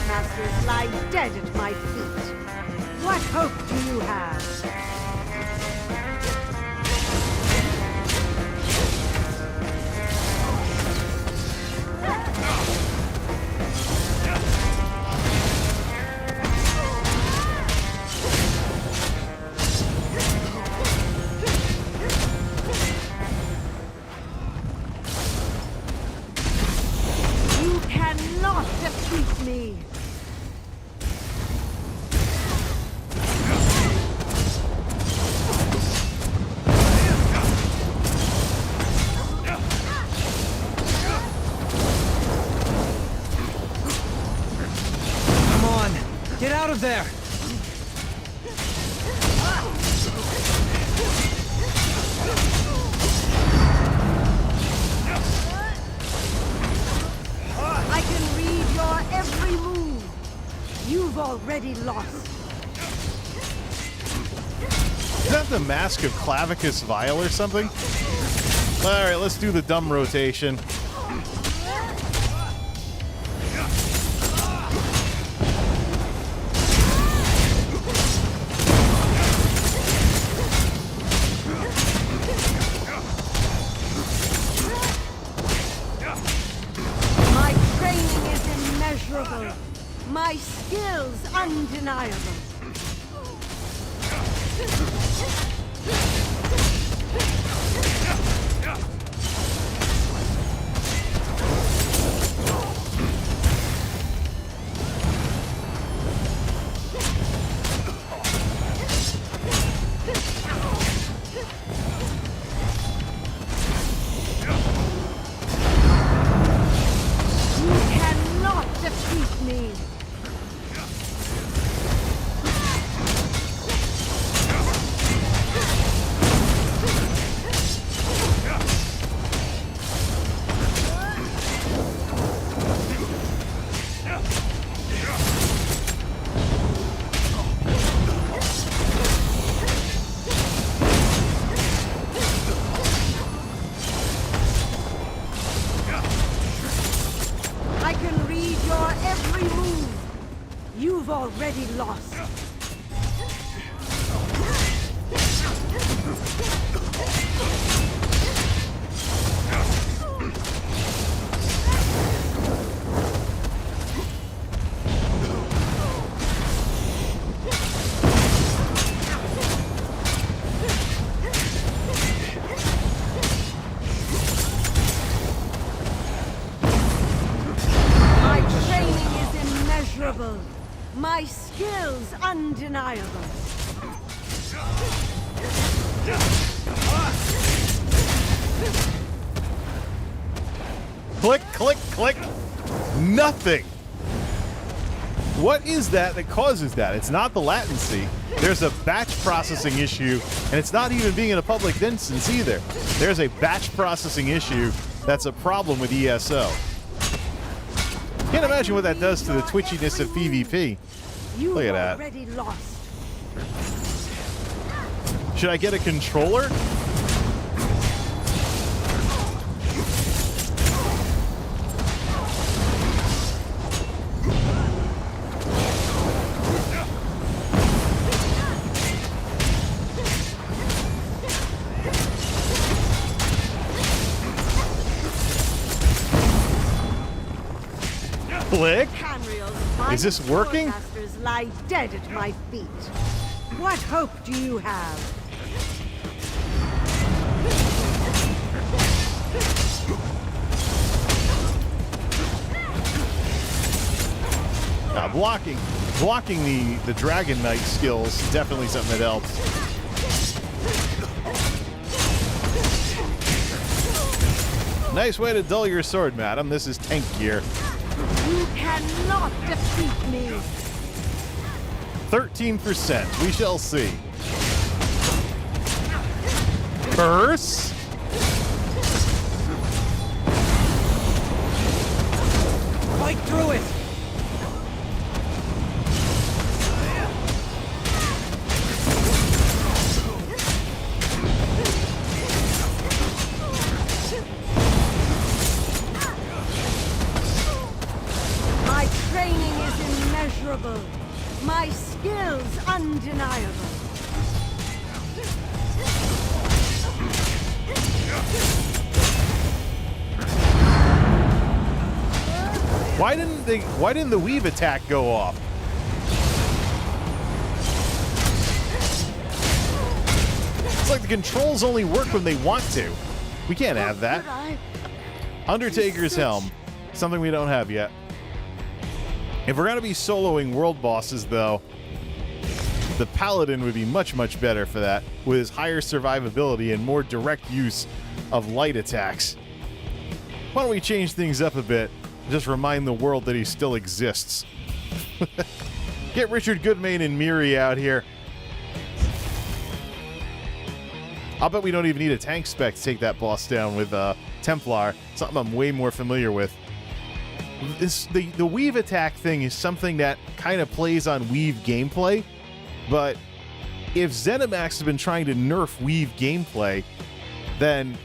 S11: Masters lie dead at my feet. What hope do you have? You cannot defeat me.
S1: have the Mask of Clavicus Vial or something? Alright, let's do the dumb rotation.
S11: My training is immeasurable. My skills undeniable. You cannot defeat me. I can read your every move. You've already lost. My training is immeasurable. My skills undeniable.
S1: Click, click, click. Nothing. What is that causes that? It's not the latency. There's a batch processing issue, and it's not even being in a public instance either. There's a batch processing issue that's a problem with ESO. Can't imagine what that does to the twitchiness of PvP.
S11: You've
S1: Look at that.
S11: already lost.
S1: Should I get a controller? Click.
S11: Canriel's
S1: Is this
S11: mighty
S1: working?
S11: swordmasters lie dead at my feet. What hope do you have?
S1: Now blocking the Dragon Knight skills is definitely something that helps. Nice way to dull your sword, madam. This is tank gear.
S11: You cannot defeat me.
S1: 13%. We shall see. Curse.
S2: Fight through it!
S11: My training is immeasurable. My skills undeniable.
S1: Why didn't the weave attack go off? It's like the controls only work when they want to. We can't have that. Undertaker's helm. Something we don't have yet. If we're going to be soloing world bosses, though, the Paladin would be much, much better for that, with his higher survivability and more direct use of light attacks. Why don't we change things up a bit? Just remind the world that he still exists. Get Richard Goodmane and Miri out here. I'll bet we don't even need a tank spec to take that boss down with Templar, something I'm way more familiar with. The weave attack thing is something that kind of plays on weave gameplay, but if ZeniMax has been trying to nerf Weave gameplay, then...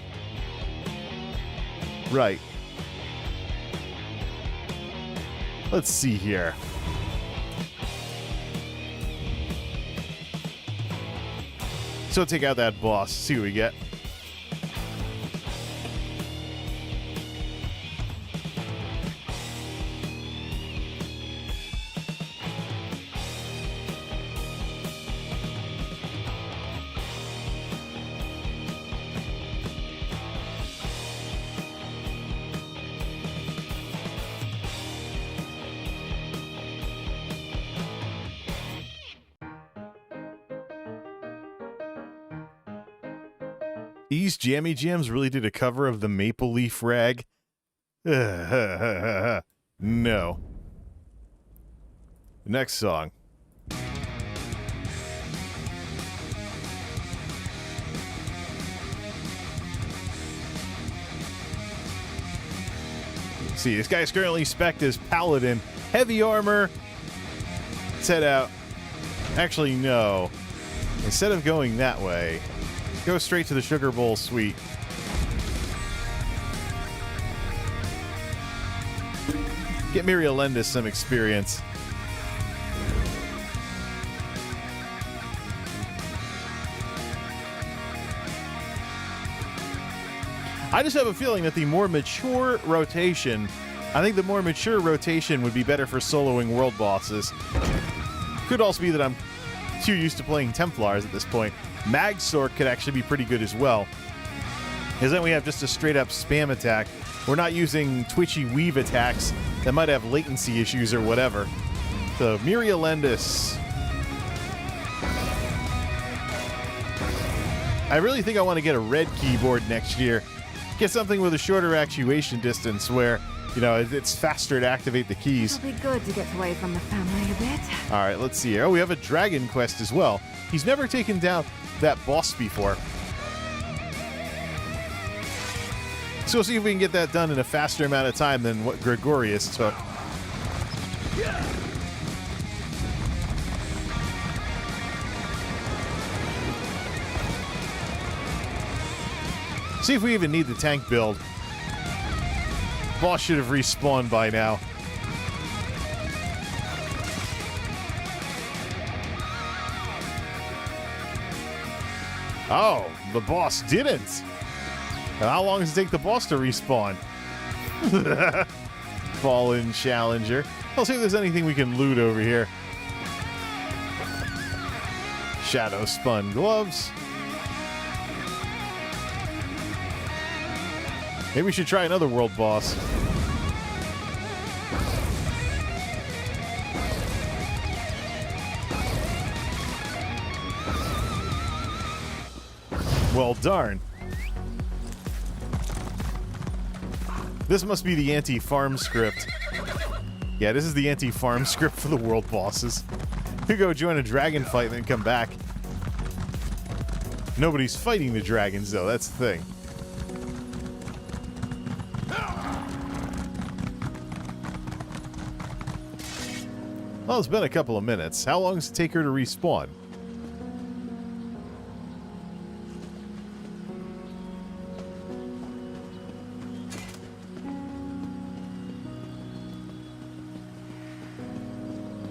S1: Right. Let's see here. So take out that boss, see what we get. These Jammy Jams really did a cover of the Maple Leaf Rag? No. Next song. See, this guy's currently spec'd as Paladin. Heavy armor. Let's head out. Actually, no. Instead of going that way, go straight to the Sugar Bowl Suite. Get Mirielendis some experience. I just have a feeling that the more mature rotation, I think the more mature rotation would be better for soloing world bosses. Could also be that I'm too used to playing Templars at this point. Magsork could actually be pretty good as well. Because then we have just a straight up spam attack. We're not using twitchy weave attacks that might have latency issues or whatever. So, Mirielendis. I really think I want to get a red keyboard next year. Get something with a shorter actuation distance where, you know, it's faster to activate the keys.
S10: It'll be good to get away from the family a bit.
S1: All right, let's see here. Oh, we have a dragon quest as well. He's never taken down that boss before. So we'll see if we can get that done in a faster amount of time than what Gregorius took. See if we even need the tank build. Boss should have respawned by now. Oh, the boss didn't. How long does it take the boss to respawn? Fallen Challenger. I'll see if there's anything we can loot over here. Shadow Spun Gloves. Maybe we should try another world boss. Well, darn. This must be the anti-farm script. Yeah, this is the anti-farm script for the world bosses. You go join a dragon fight and then come back. Nobody's fighting the dragons, though. That's the thing. Well, it's been a couple of minutes. How long does it take her to respawn?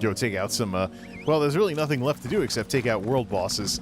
S1: Go take out some, well, there's really nothing left to do except take out world bosses.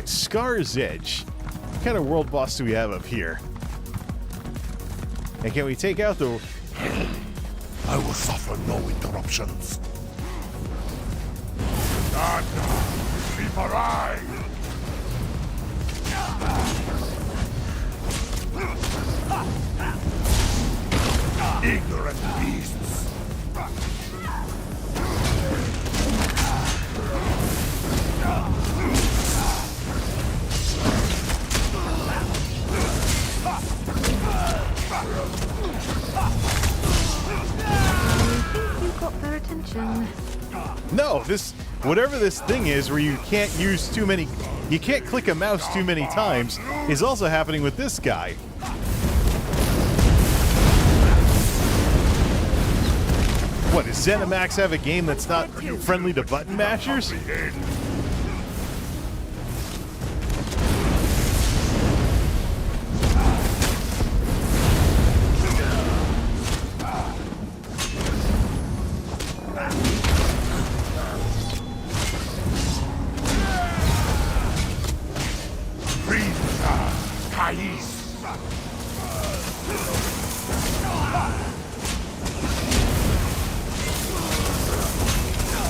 S1: Scar's Edge. What kind of world boss do we have up here? And can we take out the...
S5: I will suffer no interruptions. None. Keep alive. Ignorant beasts.
S10: You've got their attention.
S1: No, whatever this thing is where you can't use too many, you can't click a mouse too many times is also happening with this guy. What, does ZeniMax have a game that's not friendly to button mashers?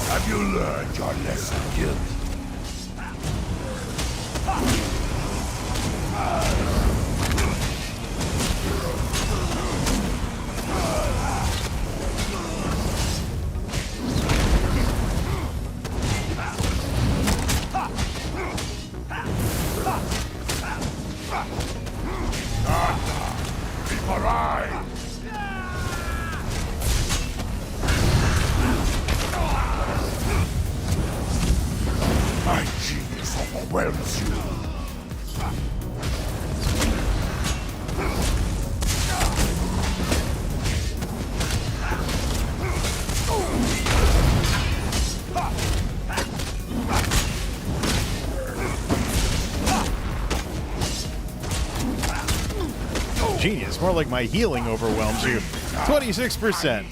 S5: Have you learned your lesson, Gil? My genius overwhelms you.
S1: Genius, more like my healing overwhelms you. 26%.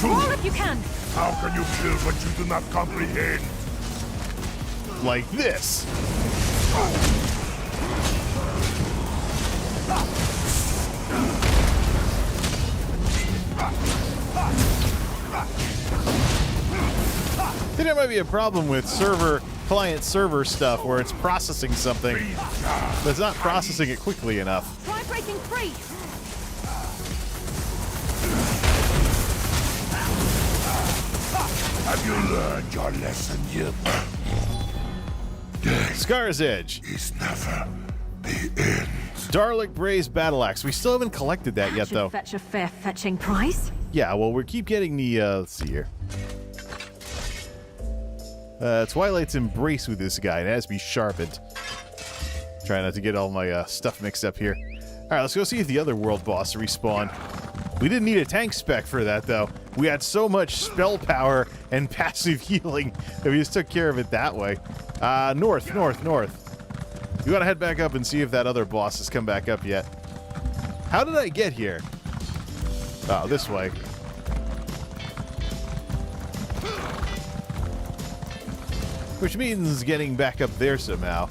S10: Roll if you can.
S5: How can you kill what you do not comprehend?
S1: Like this. I think there might be a problem with client-server stuff where it's processing something, but it's not processing it quickly enough.
S10: Try breaking free.
S5: Have you learned your lesson yet? Death
S1: Scar's Edge.
S5: is never the end.
S1: Darlic Bray's Battle Axe. We still haven't collected that yet,
S10: Should
S1: though.
S10: fetch a fair fetching price.
S1: Yeah, well, we keep getting the, let's see here. Twilight's Embrace with this guy. It has to be sharpened. Try not to get all my stuff mixed up here. All right, let's go see if the other world boss respawn. We didn't need a tank spec for that, though. We had so much spell power and passive healing that we just took care of it that way. North. You gotta head back up and see if that other boss has come back up yet. How did I get here? Oh, this way. Which means getting back up there somehow.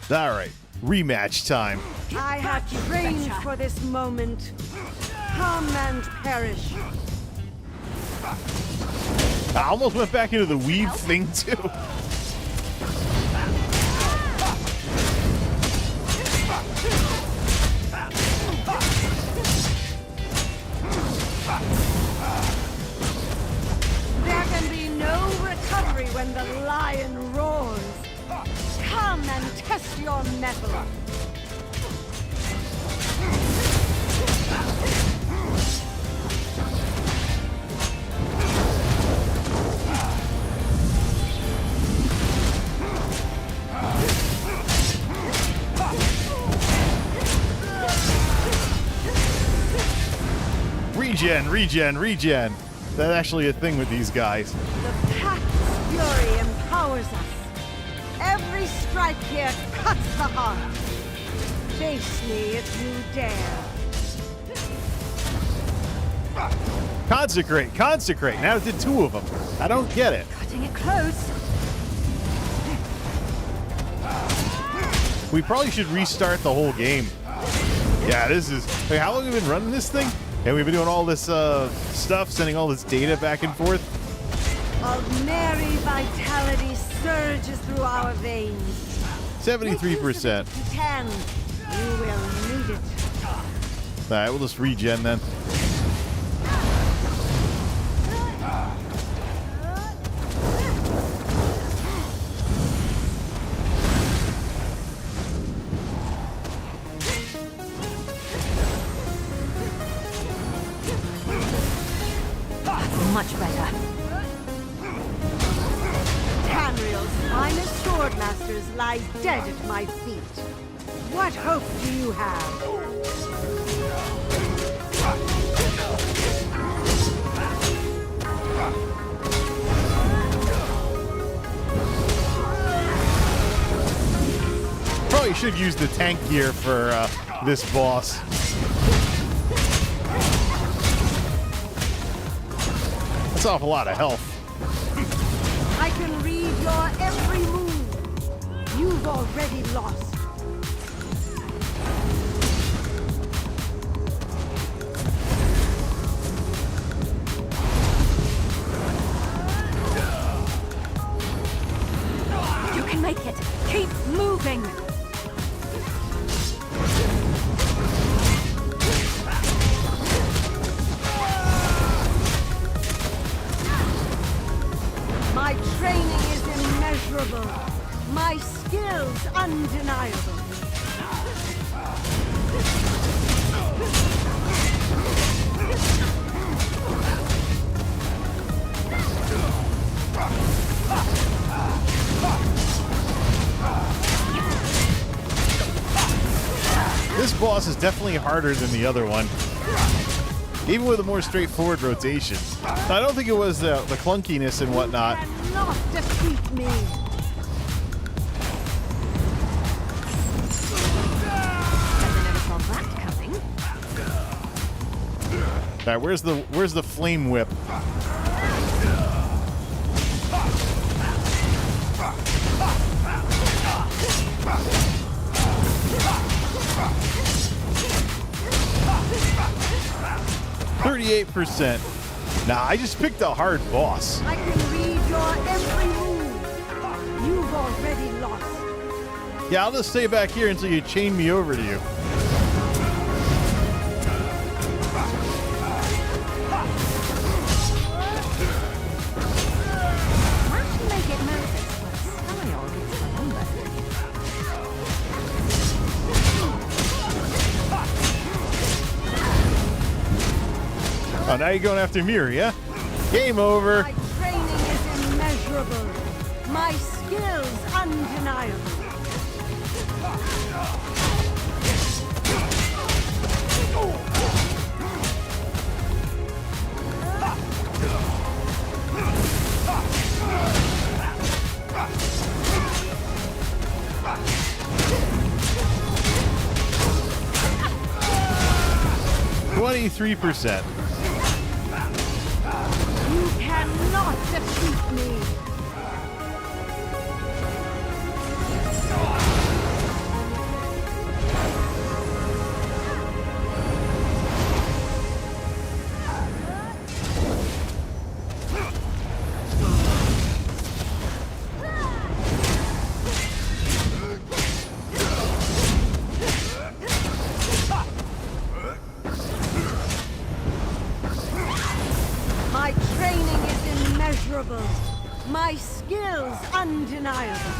S1: All right, rematch time.
S11: I have trained for this moment. Come and perish.
S1: I almost went back into the weave thing, too.
S11: There can be no recovery when the lion roars. Come and test your mettle.
S1: Regen. That's actually a thing with these guys.
S11: The Pact's fury empowers us. Every strike here cuts the heart. Face me if you dare.
S1: Consecrate. Now it did 2 of them. I don't get it.
S10: Cutting it close.
S1: We probably should restart the whole game. Yeah, this is... Wait, how long have we been running this thing? And we've been doing all this stuff, sending all this data back and forth.
S11: Merry vitality surges through our veins.
S1: 73%.
S11: You can. You will need it.
S1: All right, we'll just regen then.
S10: Much better.
S11: Tamriel's finest swordmasters lie dead at my feet. What hope do you have?
S1: Probably should use the tank gear for this boss. That's an awful lot of health.
S11: I can read your every move. You've already lost.
S10: You can make it. Keep moving.
S11: My training is immeasurable. My skills undeniable.
S1: This boss is definitely harder than the other one, even with a more straightforward rotation. I don't think it was the clunkiness and whatnot.
S11: You cannot defeat me.
S10: I never saw that coming.
S1: All right, where's the flame whip? %. Nah, I just picked a hard boss.
S11: I can read your every move. You've already lost.
S1: Yeah, I'll just stay back here until you chain me over to you.
S10: That may get noticed, but style gets remembered.
S1: Oh, now you're going after Miri, yeah? Game over.
S11: My training is immeasurable. My skills undeniable.
S1: %.
S11: You cannot defeat me. My training is immeasurable. My skills undeniable.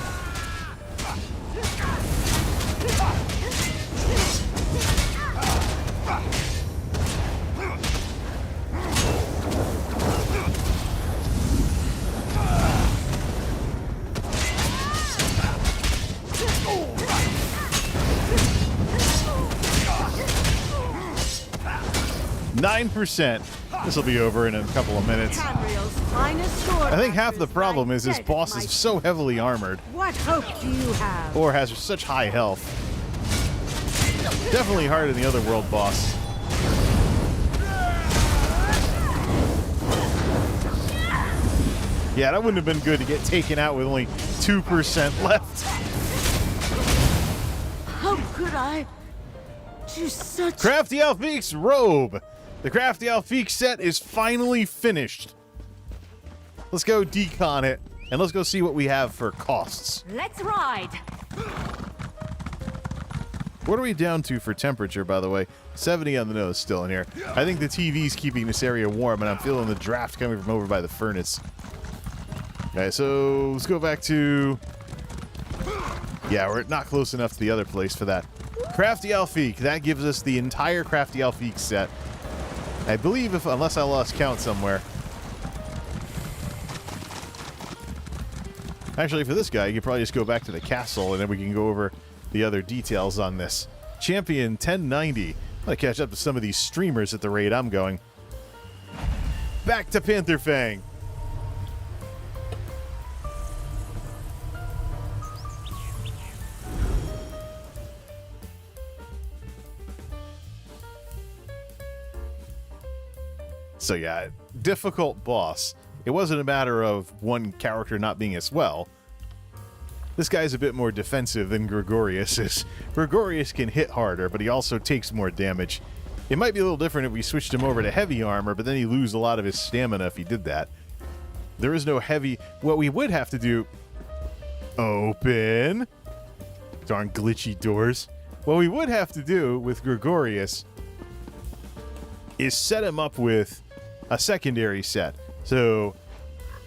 S1: 9%. This will be over in a couple of minutes.
S11: Tamriel's finest sword.
S1: I think half the problem is this boss is so heavily armored.
S11: What hope do you have?
S1: Or has such high health. Definitely harder than the other world boss. Yeah, that wouldn't have been good to get taken out with only 2% left.
S11: How could I do such...
S1: Crafty Alfiq's robe. The Crafty Alfiq set is finally finished. Let's go decon it, and let's go see what we have for costs.
S10: Let's ride!
S1: What are we down to for temperature, by the way? 70 on the nose still in here. I think the TV's keeping this area warm, and I'm feeling the draft coming from over by the furnace. Okay, so let's go back to... Yeah, we're not close enough to the other place for that. Crafty Alfiq. That gives us the entire Crafty Alfiq set. I believe, unless I lost count somewhere. Actually, for this guy, you could probably just go back to the castle, and then we can go over the other details on this. Champion 1090. I'm going to catch up to some of these streamers at the rate I'm going. Back to Panther Fang. So yeah, difficult boss. It wasn't a matter of one character not being as well. This guy's a bit more defensive than Gregorius is. Gregorius can hit harder, but he also takes more damage. It might be a little different if we switched him over to heavy armor, but then he'd lose a lot of his stamina if he did that. There is no heavy... What we would have to do... Open. Darn glitchy doors. What we would have to do with Gregorius is set him up with a secondary set. So,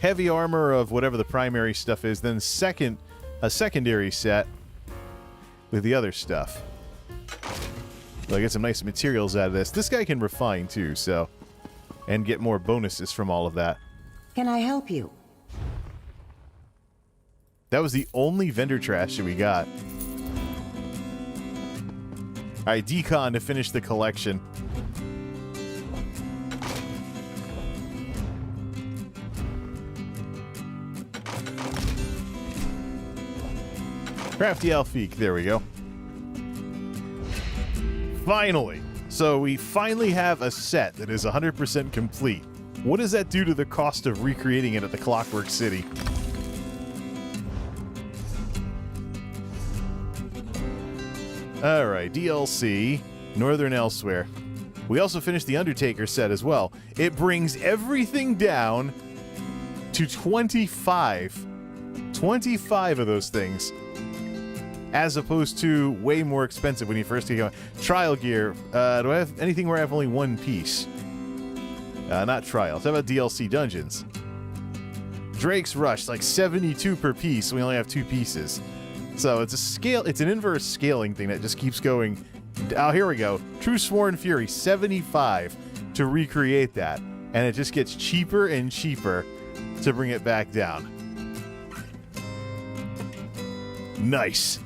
S1: heavy armor of whatever the primary stuff is, then a secondary set with the other stuff. So I get some nice materials out of this. This guy can refine too, so, and get more bonuses from all of that.
S11: Can I help you?
S1: That was the only vendor trash that we got. Alright, decon to finish the collection. Crafty Alfiq, there we go. Finally! So we finally have a set that is 100% complete. What does that do to the cost of recreating it at the Clockwork City? Alright, DLC, Northern Elsewhere. We also finished the Undertaker set as well. It brings everything down to 25. 25 of those things. As opposed to way more expensive when you first get going. Trial gear. Do I have anything where I have only one piece? Not trials. How about DLC dungeons? Drake's Rush, like 72 per piece. We only have 2 pieces. So it's a scale. It's an inverse scaling thing that just keeps going. Oh, here we go. True Sworn Fury, 75 to recreate that. And it just gets cheaper and cheaper to bring it back down. Nice.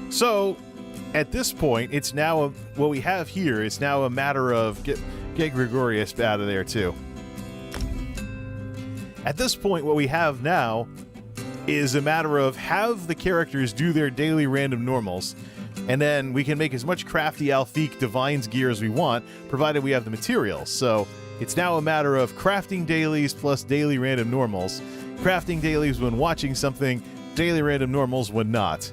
S1: So, at this point, it's now what we have here is now a matter of get Gregorius out of there too. At this point, what we have now is a matter of have the characters do their daily random normals, and then we can make as much Crafty Alfiq Divine's gear as we want, provided we have the materials. So, it's now a matter of crafting dailies plus daily random normals, crafting dailies when watching something, daily random normals when not.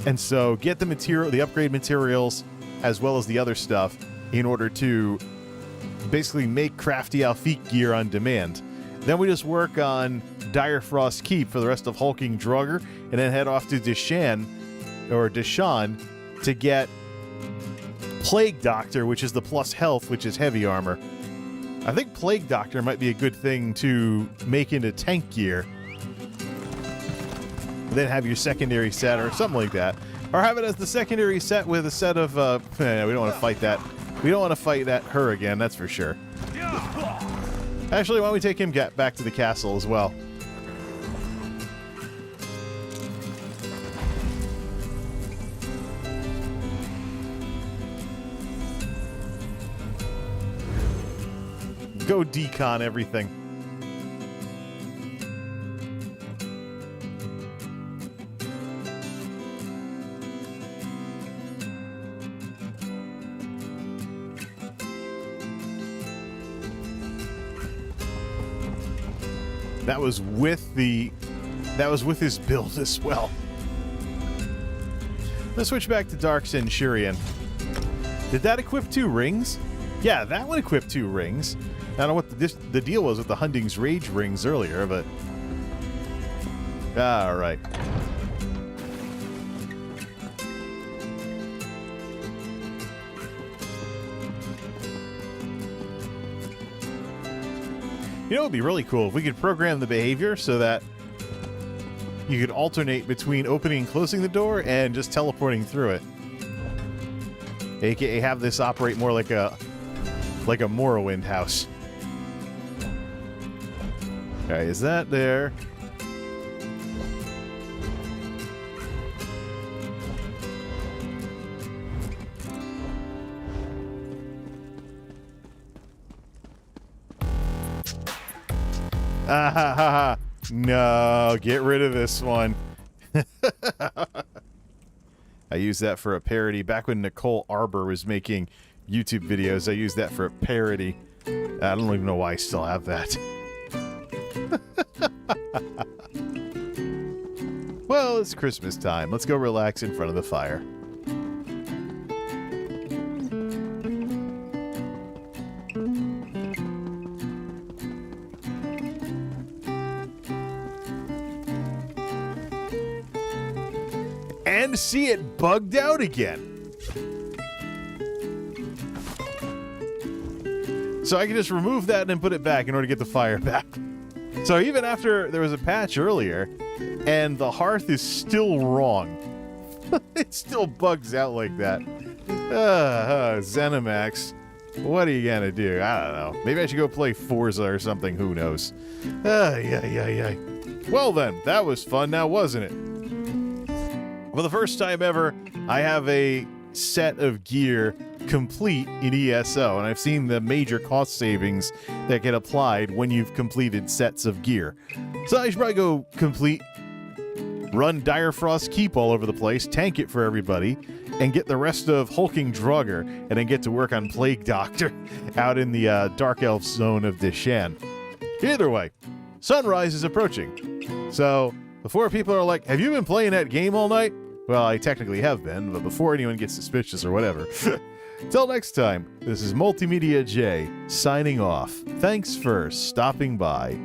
S1: And so get the material, the upgrade materials, as well as the other stuff in order to basically make Crafty Alfiq gear on demand. Then we just work on Dire Frost Keep for the rest of Hulking Draugr, and then head off to Deshan to get Plague Doctor, which is the plus health, which is heavy armor. I think Plague Doctor might be a good thing to make into tank gear. Then have your secondary set or something like that. Or have it as the secondary set with a set of, we don't want to fight that. We don't want to fight her again, that's for sure. Actually, why don't we take him back to the castle as well? Go decon everything. That was with his build as well. Let's switch back to Dark Centurion. Did that equip 2 rings? Yeah, that one equipped 2 rings. I don't know what the deal was with the Hunding's Rage rings earlier, but... Alright. You know, it would be really cool if we could program the behavior so that you could alternate between opening and closing the door and just teleporting through it. AKA have this operate more like a Morrowind house. Okay, is that there? Ah ha ha ha. No, get rid of this one. I used that for a parody. Back when Nicole Arbor was making YouTube videos, I used that for a parody. I don't even know why I still have that. Well, it's Christmas time. Let's go relax in front of the fire. And see it bugged out again. So I can just remove that and then put it back in order to get the fire back. So even after there was a patch earlier, and the hearth is still wrong. It still bugs out like that. ZeniMax. What are you gonna do? I don't know. Maybe I should go play Forza or something. Who knows? Yeah. Well then, that was fun now, wasn't it? For the first time ever, I have a set of gear complete in ESO, and I've seen the major cost savings that get applied when you've completed sets of gear. So I should probably go complete, run Direfrost Keep all over the place, tank it for everybody, and get the rest of Hulking Draugr, and then get to work on Plague Doctor out in the Dark Elf zone of Deshan. Either way, sunrise is approaching. So before people are like, have you been playing that game all night? Well, I technically have been, but before anyone gets suspicious or whatever. Till next time, this is MultimediaJay signing off. Thanks for stopping by.